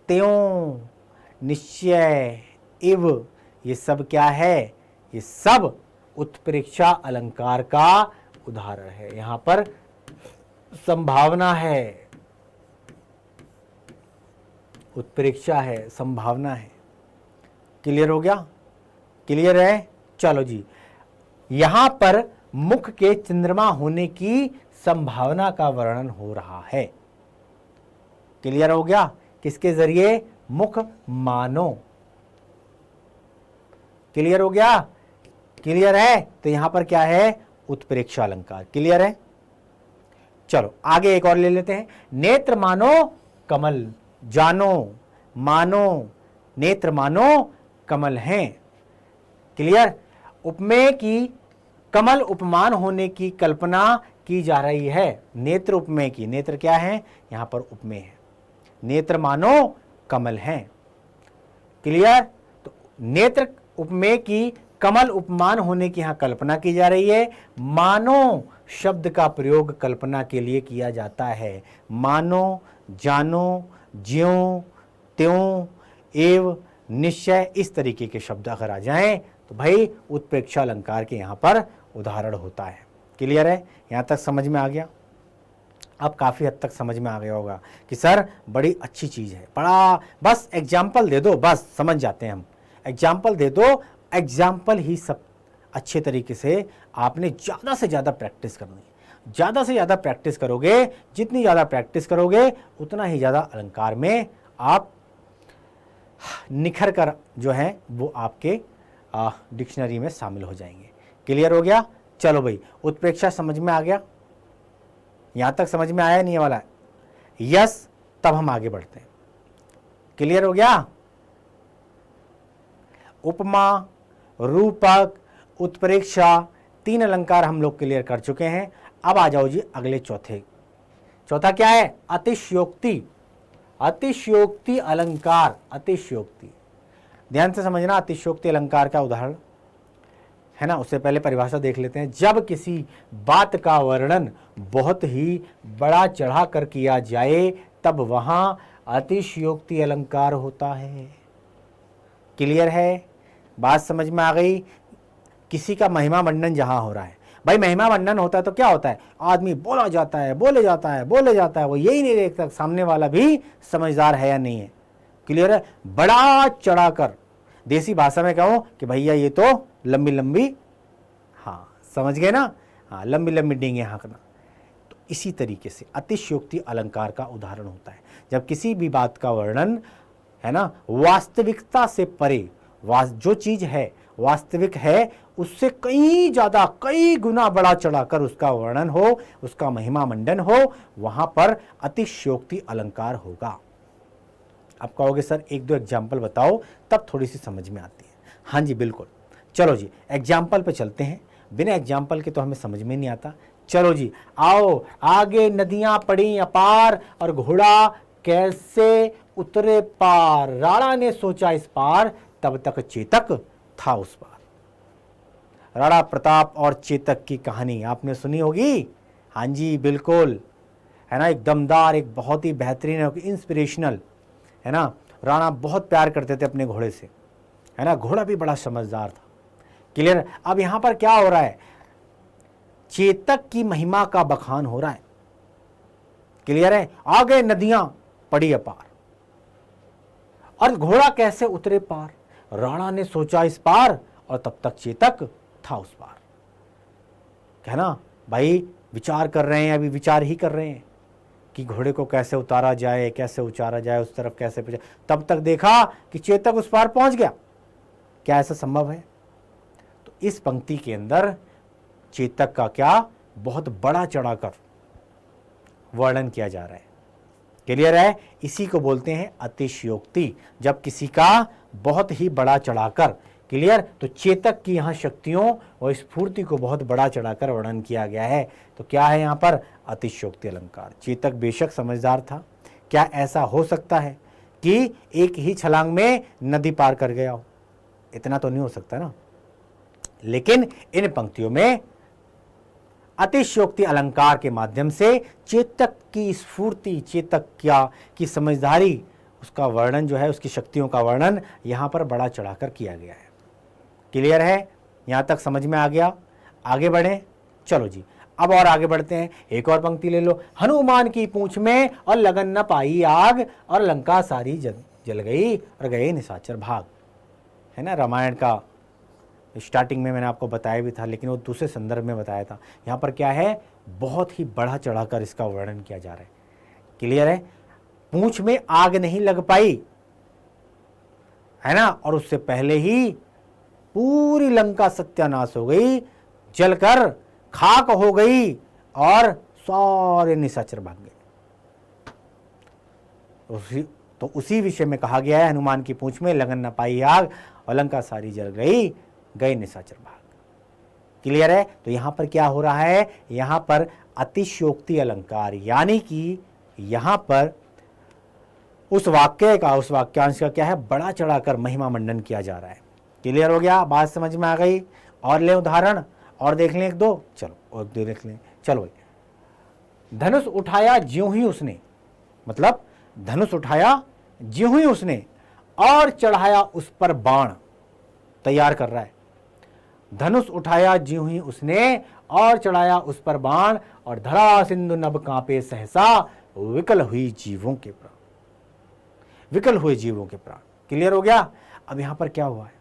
त्यों, निश्चय इव, ये सब क्या है? ये सब उत्प्रेक्षा अलंकार का उदाहरण है। यहां पर संभावना है, उत्प्रेक्षा है, संभावना है। क्लियर हो गया। क्लियर है। चलो जी, यहां पर मुख के चंद्रमा होने की संभावना का वर्णन हो रहा है। क्लियर हो गया। किसके जरिए? मुख मानो। क्लियर हो गया। क्लियर है। तो यहां पर क्या है? उत्प्रेक्षा अलंकार। क्लियर है। चलो आगे एक और ले लेते हैं। नेत्र मानो कमल, जानो, मानो, नेत्र मानो कमल हैं। क्लियर। उपमेय की कमल उपमान होने की कल्पना की जा रही है। नेत्र उपमेय की, नेत्र क्या है? यहां पर उपमेय है। नेत्र मानो कमल हैं। क्लियर। तो नेत्र उपमेय की कमल उपमान होने की यहां कल्पना की जा रही है। मानो शब्द का प्रयोग कल्पना के लिए किया जाता है। मानो, जानो, ज्यों, त्यों, एव, निश्चय, इस तरीके के शब्द अगर आ जाएं तो भाई उत्प्रेक्षा अलंकार के यहां पर उदाहरण होता है। क्लियर है। यहां तक समझ में आ गया। अब काफी हद तक समझ में आ गया होगा कि सर बड़ी अच्छी चीज है, बड़ा, बस एग्जाम्पल दे दो, बस समझ जाते हैं हम। एग्जाम्पल दे दो, एग्जाम्पल ही सब अच्छे तरीके से आपने ज़्यादा से ज़्यादा प्रैक्टिस करनी है। ज़्यादा से ज़्यादा प्रैक्टिस करोगे, जितनी ज़्यादा प्रैक्टिस करोगे उतना ही ज़्यादा अलंकार में आप निखर कर जो है वो आपके डिक्शनरी में शामिल हो जाएंगे। क्लियर हो गया? चलो भाई, उत्प्रेक्षा समझ में आ गया? यहां तक समझ में आया नहीं ये वाला? यस, तब हम आगे बढ़ते हैं। क्लियर हो गया? उपमा, रूपक, उत्प्रेक्षा, 3 अलंकार हम लोग क्लियर कर चुके हैं। अब आ जाओ जी अगले चौथा क्या है? अतिशयोक्ति। अतिशयोक्ति अलंकार। अतिशयोक्ति, ध्यान से समझना, अतिशयोक्ति अलंकार का उदाहरण है ना। उससे पहले परिभाषा देख लेते हैं। जब किसी बात का वर्णन बहुत ही बड़ा चढ़ा कर किया जाए तब वहां अतिशयोक्ति अलंकार होता है। क्लियर है? बात समझ में आ गई? किसी का महिमा मंडन जहां हो रहा है, भाई महिमा मंडन होता है तो क्या होता है? आदमी बोला जाता है, बोले जाता है, बोले जाता है, वो यही नहीं देखता सामने वाला भी समझदार है या नहीं है। क्लियर है? बड़ा चढ़ाकर, देसी भाषा में कहूं कि भैया ये तो लंबी लंबी, हाँ समझ गए ना, हाँ लंबी लंबी डींगे हाँकना। तो इसी तरीके से अतिशयोक्ति अलंकार का उदाहरण होता है जब किसी भी बात का वर्णन है ना वास्तविकता से परे, जो चीज है वास्तविक है उससे कई ज्यादा, कई गुना बड़ा चढ़ाकर उसका वर्णन हो, उसका महिमा मंडन हो, वहां पर अतिशयोक्ति अलंकार होगा। आप कहोगे सर 1-2 एग्जाम्पल बताओ, तब थोड़ी सी समझ में आती है। हाँ जी बिल्कुल, चलो जी एग्जाम्पल पे चलते हैं। बिना एग्जाम्पल के तो हमें समझ में नहीं आता। चलो जी आओ, आगे नदियां पड़ी अपार और घोड़ा कैसे उतरे पार, राणा ने सोचा इस पार तब तक चेतक था उस पार। राणा प्रताप और चेतक की कहानी आपने सुनी होगी। हाँ जी बिल्कुल, है ना, एक दमदार, एक बहुत ही बेहतरीन, इंस्पिरेशनल, है ना। राणा बहुत प्यार करते थे अपने घोड़े से, है ना, घोड़ा भी बड़ा समझदार था। क्लियर? अब यहां पर क्या हो रहा है? चेतक की महिमा का बखान हो रहा है। क्लियर है? आगे नदियां पड़ी अपार और घोड़ा कैसे उतरे पार, राणा ने सोचा इस पार और तब तक चेतक था उस पार। कहना भाई विचार कर रहे हैं, अभी विचार ही कर रहे हैं कि घोड़े को कैसे उतारा जाए, कैसे उतारा जाए, उस तरफ कैसे पहुंचे, तब तक देखा कि चेतक उस पार पहुंच गया। क्या ऐसा संभव है? तो इस पंक्ति के अंदर चेतक का क्या बहुत बड़ा चढ़ाकर वर्णन किया जा रहा है। क्लियर है? इसी को बोलते हैं अतिशयोक्ति, जब किसी का बहुत ही बड़ा चढ़ाकर। क्लियर? तो चेतक की यहां शक्तियों और स्फूर्ति को बहुत बड़ा चढ़ाकर वर्णन किया गया है। तो क्या है यहां पर? अतिशयोक्ति अलंकार। चेतक बेशक समझदार था। क्या ऐसा हो सकता है कि एक ही छलांग में नदी पार कर गया हो? इतना तो नहीं हो सकता ना। लेकिन इन पंक्तियों में अतिशयोक्ति अलंकार के माध्यम से चेतक की स्फूर्ति, चेतक की समझदारी, उसका वर्णन जो है, उसकी शक्तियों का वर्णन यहां पर बड़ा चढ़ाकर किया गया है। क्लियर है? यहां तक समझ में आ गया? आगे बढ़े। चलो जी अब और आगे बढ़ते हैं। एक और पंक्ति ले लो। हनुमान की पूंछ में और लगन न पाई आग और लंका सारी जल गई और गए निशाचर भाग। है ना, रामायण का स्टार्टिंग में मैंने आपको बताया भी था, लेकिन वो दूसरे संदर्भ में बताया था। यहाँ पर क्या है? बहुत ही बढ़ा चढ़ाकर इसका वर्णन किया जा रहा है। क्लियर है? पूंछ में आग नहीं लग पाई, है ना, और उससे पहले ही पूरी लंका सत्यानाश हो गई, जलकर खाक हो गई और सारे निशाचर भाग गए। उसी विषय में कहा गया है, हनुमान की पूंछ में लगन न पाई आग और लंका सारी जल गई, गए निशाचर भाग। क्लियर है? तो यहां पर क्या हो रहा है? यहां पर अतिशयोक्ति अलंकार, यानी कि यहां पर उस वाक्यांश का क्या है? बड़ा चढ़ाकर महिमा मंडन किया जा रहा है। क्लियर हो गया? बात समझ में आ गई? और ले उदाहरण और देख लें 1-2। चलो और देख लें। चलो भाई, धनुष उठाया ज्यों ही उसने, मतलब धनुष उठाया ज्यों ही उसने और चढ़ाया उस पर बाण, तैयार कर रहा है। धनुष उठाया ज्यों ही उसने और चढ़ाया उस पर बाण और धरा सिंधु नभ कांपे सहसा विकल हुए जीवों के प्राण। क्लियर हो गया? अब यहां पर क्या हुआ है?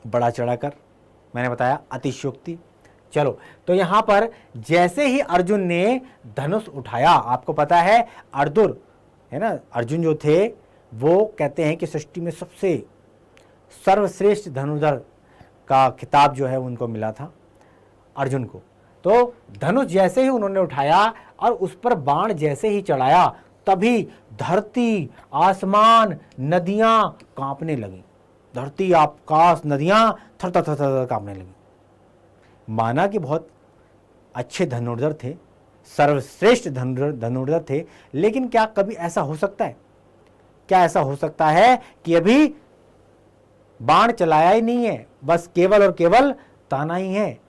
बड़ा चढ़ाकर, मैंने बताया अतिशयोक्ति, चलो, तो यहां पर जैसे ही अर्जुन ने धनुष उठाया, आपको पता है अर्जुन है ना, अर्जुन जो थे वो कहते हैं कि सृष्टि में सबसे सर्वश्रेष्ठ धनुर्धर का खिताब जो है उनको मिला था अर्जुन को। तो धनुष जैसे ही उन्होंने उठाया और उस पर बाण जैसे ही चढ़ाया, तभी धरती, आसमान, नदियां कांपने लगी। धरती, आकाश, नदियां थर थर थर थर कांपने लगी। माना कि बहुत अच्छे धनुर्धर थे, सर्वश्रेष्ठ धनुर्धर थे, लेकिन क्या कभी ऐसा हो सकता है? क्या ऐसा हो सकता है कि अभी बाण चलाया ही नहीं है, बस केवल और केवल ताना ही है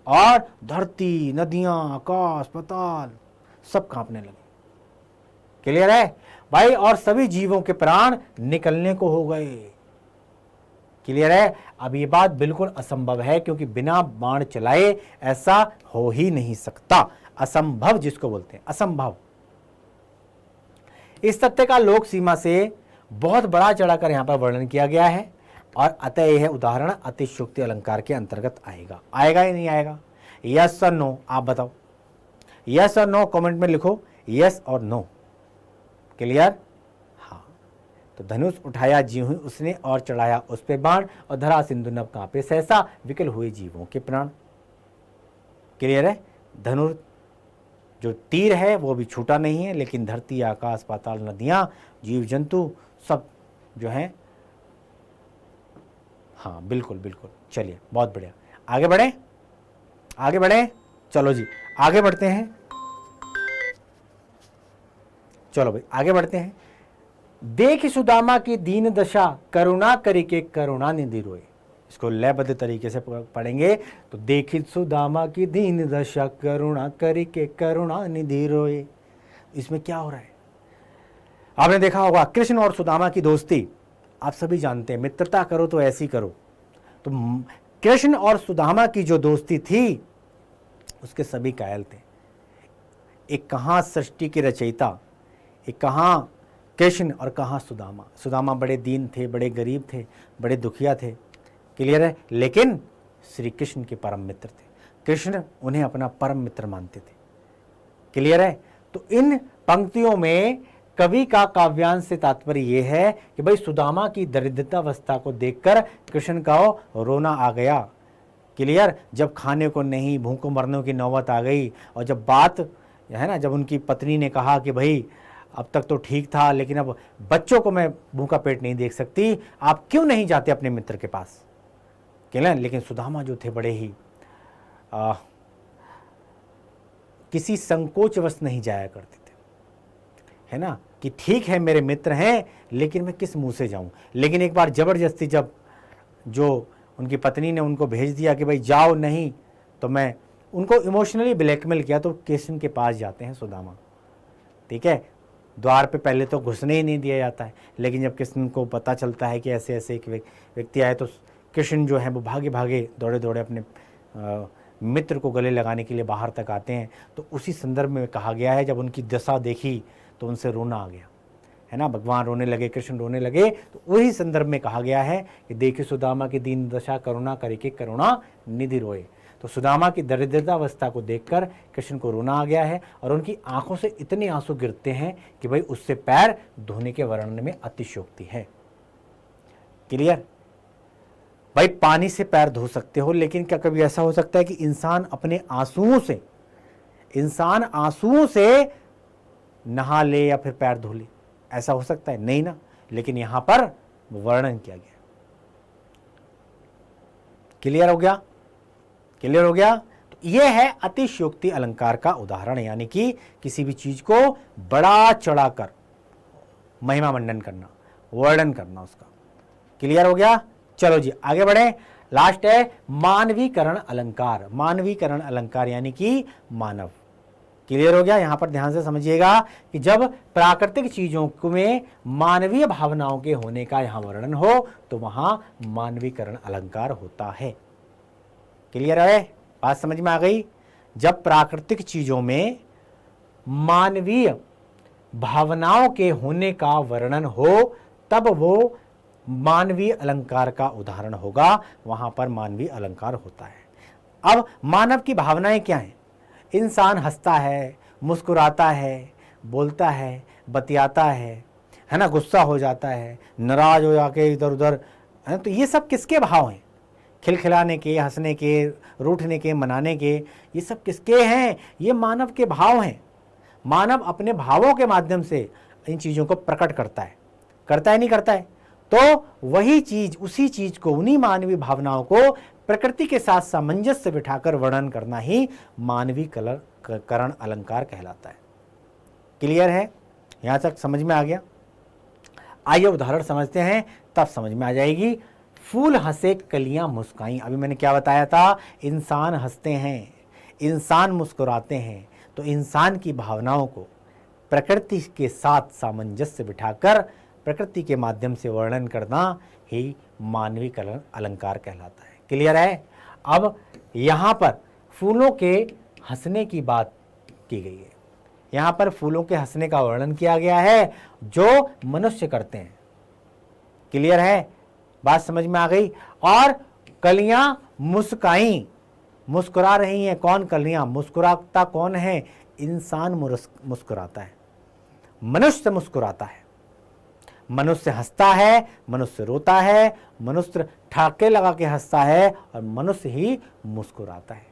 और धरती, नदियां, आकाश, पाताल सब कांपने लगे। क्लियर है भाई? और सभी जीवों के प्राण निकलने को हो गए। क्लियर है? अब ये बात बिल्कुल असंभव है, क्योंकि बिना बाण चलाए ऐसा हो ही नहीं सकता। असंभव जिसको बोलते हैं, असंभव। इस तथ्य का लोक सीमा से बहुत बड़ा चढ़ाकर यहां पर वर्णन किया गया है और अतः यह उदाहरण अतिशयोक्ति अलंकार के अंतर्गत आएगा। आएगा या नहीं आएगा? यस और नो, आप बताओ। यस और नो कमेंट में लिखो, यस और नो। क्लियर? हाँ। तो धनुष उठाया ज्यों ही उसने और चढ़ाया उस पे बाण, और धरा सिंधु नभ कांपे सहसा, विकल हुए जीवों के प्राण। क्लियर है? धनुष जो तीर है वो भी छूटा नहीं है, लेकिन धरती, आकाश, पाताल, नदियां, जीव जंतु सब जो हैं, हाँ बिल्कुल बिल्कुल। चलिए, बहुत बढ़िया। आगे बढ़े, आगे बढ़े। चलो जी, आगे बढ़ते हैं। चलो भाई, आगे बढ़ते हैं। देख सुदामा की दीन दशा, करुणा करी के करुणा निधि रोए। इसको लयबद्ध तरीके से पढ़ेंगे तो देखी सुदामा की दीन दशा, करुणा करी के करुणा निधि रोए। इसमें क्या हो रहा है? आपने देखा होगा कृष्ण और सुदामा की दोस्ती, आप सभी जानते हैं, मित्रता करो तो ऐसी करो। तो कृष्ण और सुदामा की जो दोस्ती थी उसके सभी कायल थे। एक कहाँ सृष्टि के रचयिता, एक कहाँ कृष्ण और कहाँ सुदामा। सुदामा बड़े दीन थे, बड़े गरीब थे, बड़े दुखिया थे। क्लियर है? लेकिन श्री कृष्ण के परम मित्र थे। कृष्ण उन्हें अपना परम मित्र मानते थे। क्लियर है? तो इन पंक्तियों में कवि का काव्यांश से तात्पर्य यह है कि भाई सुदामा की दरिद्रतावस्था को देखकर कृष्ण का रोना आ गया। क्लियर? जब खाने को नहीं, भूखों मरने की नौबत आ गई, और जब बात है ना, जब उनकी पत्नी ने कहा कि भाई अब तक तो ठीक था, लेकिन अब बच्चों को मैं भूखा पेट नहीं देख सकती, आप क्यों नहीं जाते अपने मित्र के पास? क्लियर? लेकिन सुदामा जो थे बड़े ही किसी संकोचवश नहीं जाया करते थे, है ना, कि ठीक है मेरे मित्र हैं, लेकिन मैं किस मुंह से जाऊं। लेकिन एक बार जबरदस्ती जब जो उनकी पत्नी ने उनको भेज दिया कि भाई जाओ नहीं, तो मैं उनको इमोशनली ब्लैकमेल किया, तो कृष्ण के पास जाते हैं सुदामा। ठीक है? द्वार पे पहले तो घुसने ही नहीं दिया जाता है, लेकिन जब कृष्ण को पता चलता है कि ऐसे ऐसे एक व्यक्ति आए, तो कृष्ण जो है वो भागे भागे दौड़े दौड़े अपने मित्र को गले लगाने के लिए बाहर तक आते हैं। तो उसी संदर्भ में कहा गया है, जब उनकी दशा देखी तो उनसे रोना आ गया, है ना, भगवान रोने लगे, कृष्ण रोने लगे। तो वही संदर्भ में कहा गया है कि देखिए सुदामा की दीन दशा, करुणा करे के करुणा निधि रोए। तो सुदामा की दरिद्रतावस्था को देखकर कृष्ण को रोना आ गया है, और उनकी आंखों से इतने आंसू गिरते हैं कि भाई उससे पैर धोने के वर्णन में अतिशयोक्ति है। क्लियर? भाई पानी से पैर धो सकते हो, लेकिन क्या कभी ऐसा हो सकता है कि इंसान अपने आंसुओं से नहा ले या फिर पैर धो ले? ऐसा हो सकता है? नहीं ना। लेकिन यहां पर वर्णन किया गया। क्लियर हो गया? क्लियर हो गया? तो यह है अतिशयोक्ति अलंकार का उदाहरण, यानी कि किसी भी चीज को बड़ा चढ़ाकर महिमा मंडन करना, वर्णन करना उसका। क्लियर हो गया? चलो जी, आगे बढ़े। लास्ट है मानवीकरण अलंकार। मानवीकरण अलंकार यानी कि मानव। क्लियर हो गया? यहां पर ध्यान से समझिएगा कि जब प्राकृतिक चीजों में मानवीय भावनाओं के होने का यहां वर्णन हो, तो वहां मानवीकरण अलंकार होता है। क्लियर है? बात समझ में आ गई? जब प्राकृतिक चीजों में मानवीय भावनाओं के होने का वर्णन हो, तब वो मानवीय अलंकार का उदाहरण होगा, वहां पर मानवीय अलंकार होता है। अब मानव की भावनाएं क्या हैं? इंसान हंसता है, मुस्कुराता है, बोलता है, बतियाता है ना, गुस्सा हो जाता है, नाराज हो जाके इधर उधर, है। तो ये सब किसके भाव हैं? खिलखिलाने के, हंसने के, रूठने के, मनाने के, ये सब किसके हैं? ये मानव के भाव हैं। मानव अपने भावों के माध्यम से इन चीज़ों को प्रकट करता है नहीं करता है? तो वही चीज, उसी चीज को, उन्हीं मानवीय भावनाओं को प्रकृति के साथ सामंजस्य बिठाकर वर्णन करना ही मानवीय करण अलंकार कहलाता है। क्लियर है? यहां तक समझ में आ गया? आइए उदाहरण समझते हैं, तब समझ में आ जाएगी। फूल हंसे कलियां मुस्काई। अभी मैंने क्या बताया था? इंसान हंसते हैं, इंसान मुस्कुराते हैं। तो इंसान की भावनाओं को प्रकृति के साथ सामंजस्य बिठाकर प्रकृति के माध्यम से वर्णन करना ही मानवीय करण अलंकार कहलाता है। क्लियर है? अब यहाँ पर फूलों के हंसने की बात की गई है। यहाँ पर फूलों के हंसने का वर्णन किया गया है जो मनुष्य करते हैं। क्लियर है? बात समझ में आ गई? और कलियां मुस्काई, मुस्कुरा रही हैं। कौन कलियां? मुस्कुराता कौन है? इंसान मुस्कुराता है, मनुष्य मुस्कुराता है, मनुष्य हंसता है, मनुष्य रोता है, मनुष्य ठाके लगा के हंसता है और मनुष्य ही मुस्कुराता है।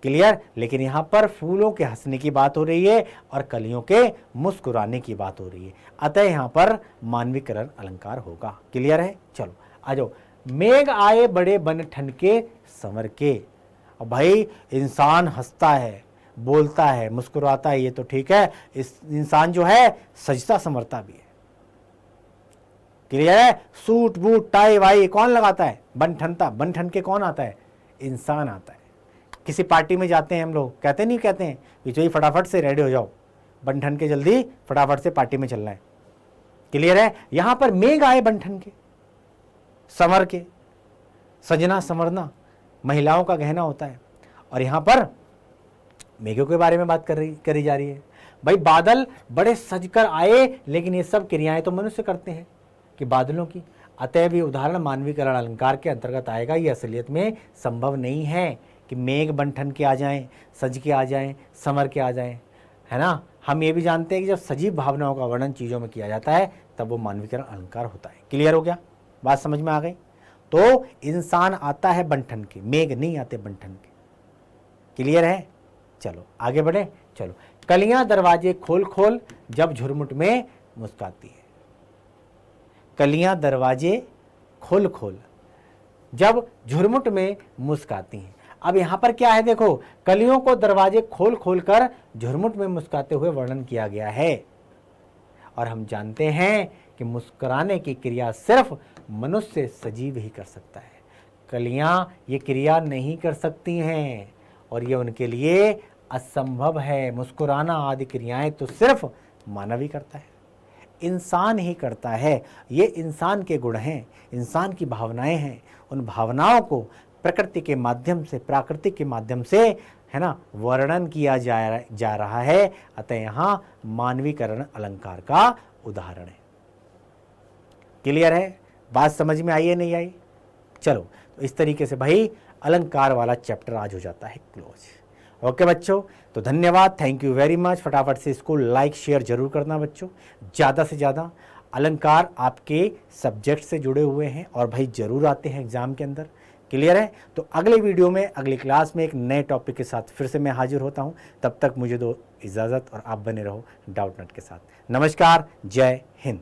क्लियर? लेकिन यहां पर फूलों के हंसने की बात हो रही है और कलियों के मुस्कुराने की बात हो रही है, अतः यहां पर मानवीय करण अलंकार होगा। क्लियर है? चलो आ जाओ। मेघ आए बड़े बन ठनके संवर के। अब भाई इंसान हंसता है, बोलता है, मुस्कुराता है, ये तो ठीक है। इस इंसान जो है सजता संवरता भी है। क्लियर है? सूट बूट टाई वाई कौन लगाता है? बन ठनता, बन ठन के कौन आता है? इंसान आता है। किसी पार्टी में जाते हैं हम लोग, कहते नहीं कहते हैं कि जो फटाफट से रेडी हो जाओ, बन ठन के जल्दी फटाफट से पार्टी में चलना है। क्लियर है? यहां पर मेघ आए बन ठन के, संवर के। सजना संवरना महिलाओं का गहना होता है और यहां पर मेघों के बारे में बात करी जा रही है। भाई बादल बड़े सजकर आए, लेकिन ये सब क्रियाएं तो मनुष्य करते हैं कि बादलों की, अतः भी उदाहरण मानवीय करण अलंकार के अंतर्गत आएगा। ये असलियत में संभव नहीं है कि मेघ बन ठन के आ जाएं, सज के आ जाएं, संवर के आ जाएं, है ना। हम ये भी जानते हैं कि जब सजीव भावनाओं का वर्णन चीज़ों में किया जाता है तब वो मानवीय करण अलंकार होता है। क्लियर हो गया? बात समझ में आ गई? तो इंसान आता है बन ठन के, मेघ नहीं आते बन ठन के। क्लियर है? चलो आगे बढ़े। चलो, कलियां दरवाजे खोल खोल जब झुरमुट में मुस्काती है। कलियां दरवाजे खोल खोल जब झुरमुट में मुस्काती हैं। अब यहां पर क्या है? देखो, कलियों को दरवाजे खोल खोल कर झुरमुट में मुस्काते हुए वर्णन किया गया है और हम जानते हैं कि मुस्कुराने की क्रिया सिर्फ मनुष्य सजीव ही कर सकता है। कलियां ये क्रिया नहीं कर सकती हैं और ये उनके लिए असंभव है। मुस्कुराना आदि क्रियाएं तो सिर्फ मानव ही करता है, इंसान ही करता है। ये इंसान के गुण हैं, इंसान की भावनाएं हैं। उन भावनाओं को प्रकृति के माध्यम से, प्राकृतिक के माध्यम से, है ना, वर्णन किया जा रहा है। अतः यहाँ मानवीकरण अलंकार का उदाहरण है। क्लियर है? बात समझ में आई है नहीं आई? चलो, तो इस तरीके से भाई अलंकार वाला चैप्टर आज हो जाता है क्लोज। ओके बच्चों, तो धन्यवाद, थैंक यू वेरी मच। फटाफट से इसको लाइक शेयर जरूर करना बच्चों। ज़्यादा से ज़्यादा अलंकार आपके सब्जेक्ट से जुड़े हुए हैं और भाई जरूर आते हैं एग्जाम के अंदर। क्लियर है? तो अगले वीडियो में, अगली क्लास में एक नए टॉपिक के साथ फिर से मैं हाजिर होता हूं। तब तक मुझे दो इजाज़त और आप बने रहो डाउटनट के साथ। नमस्कार, जय हिंद।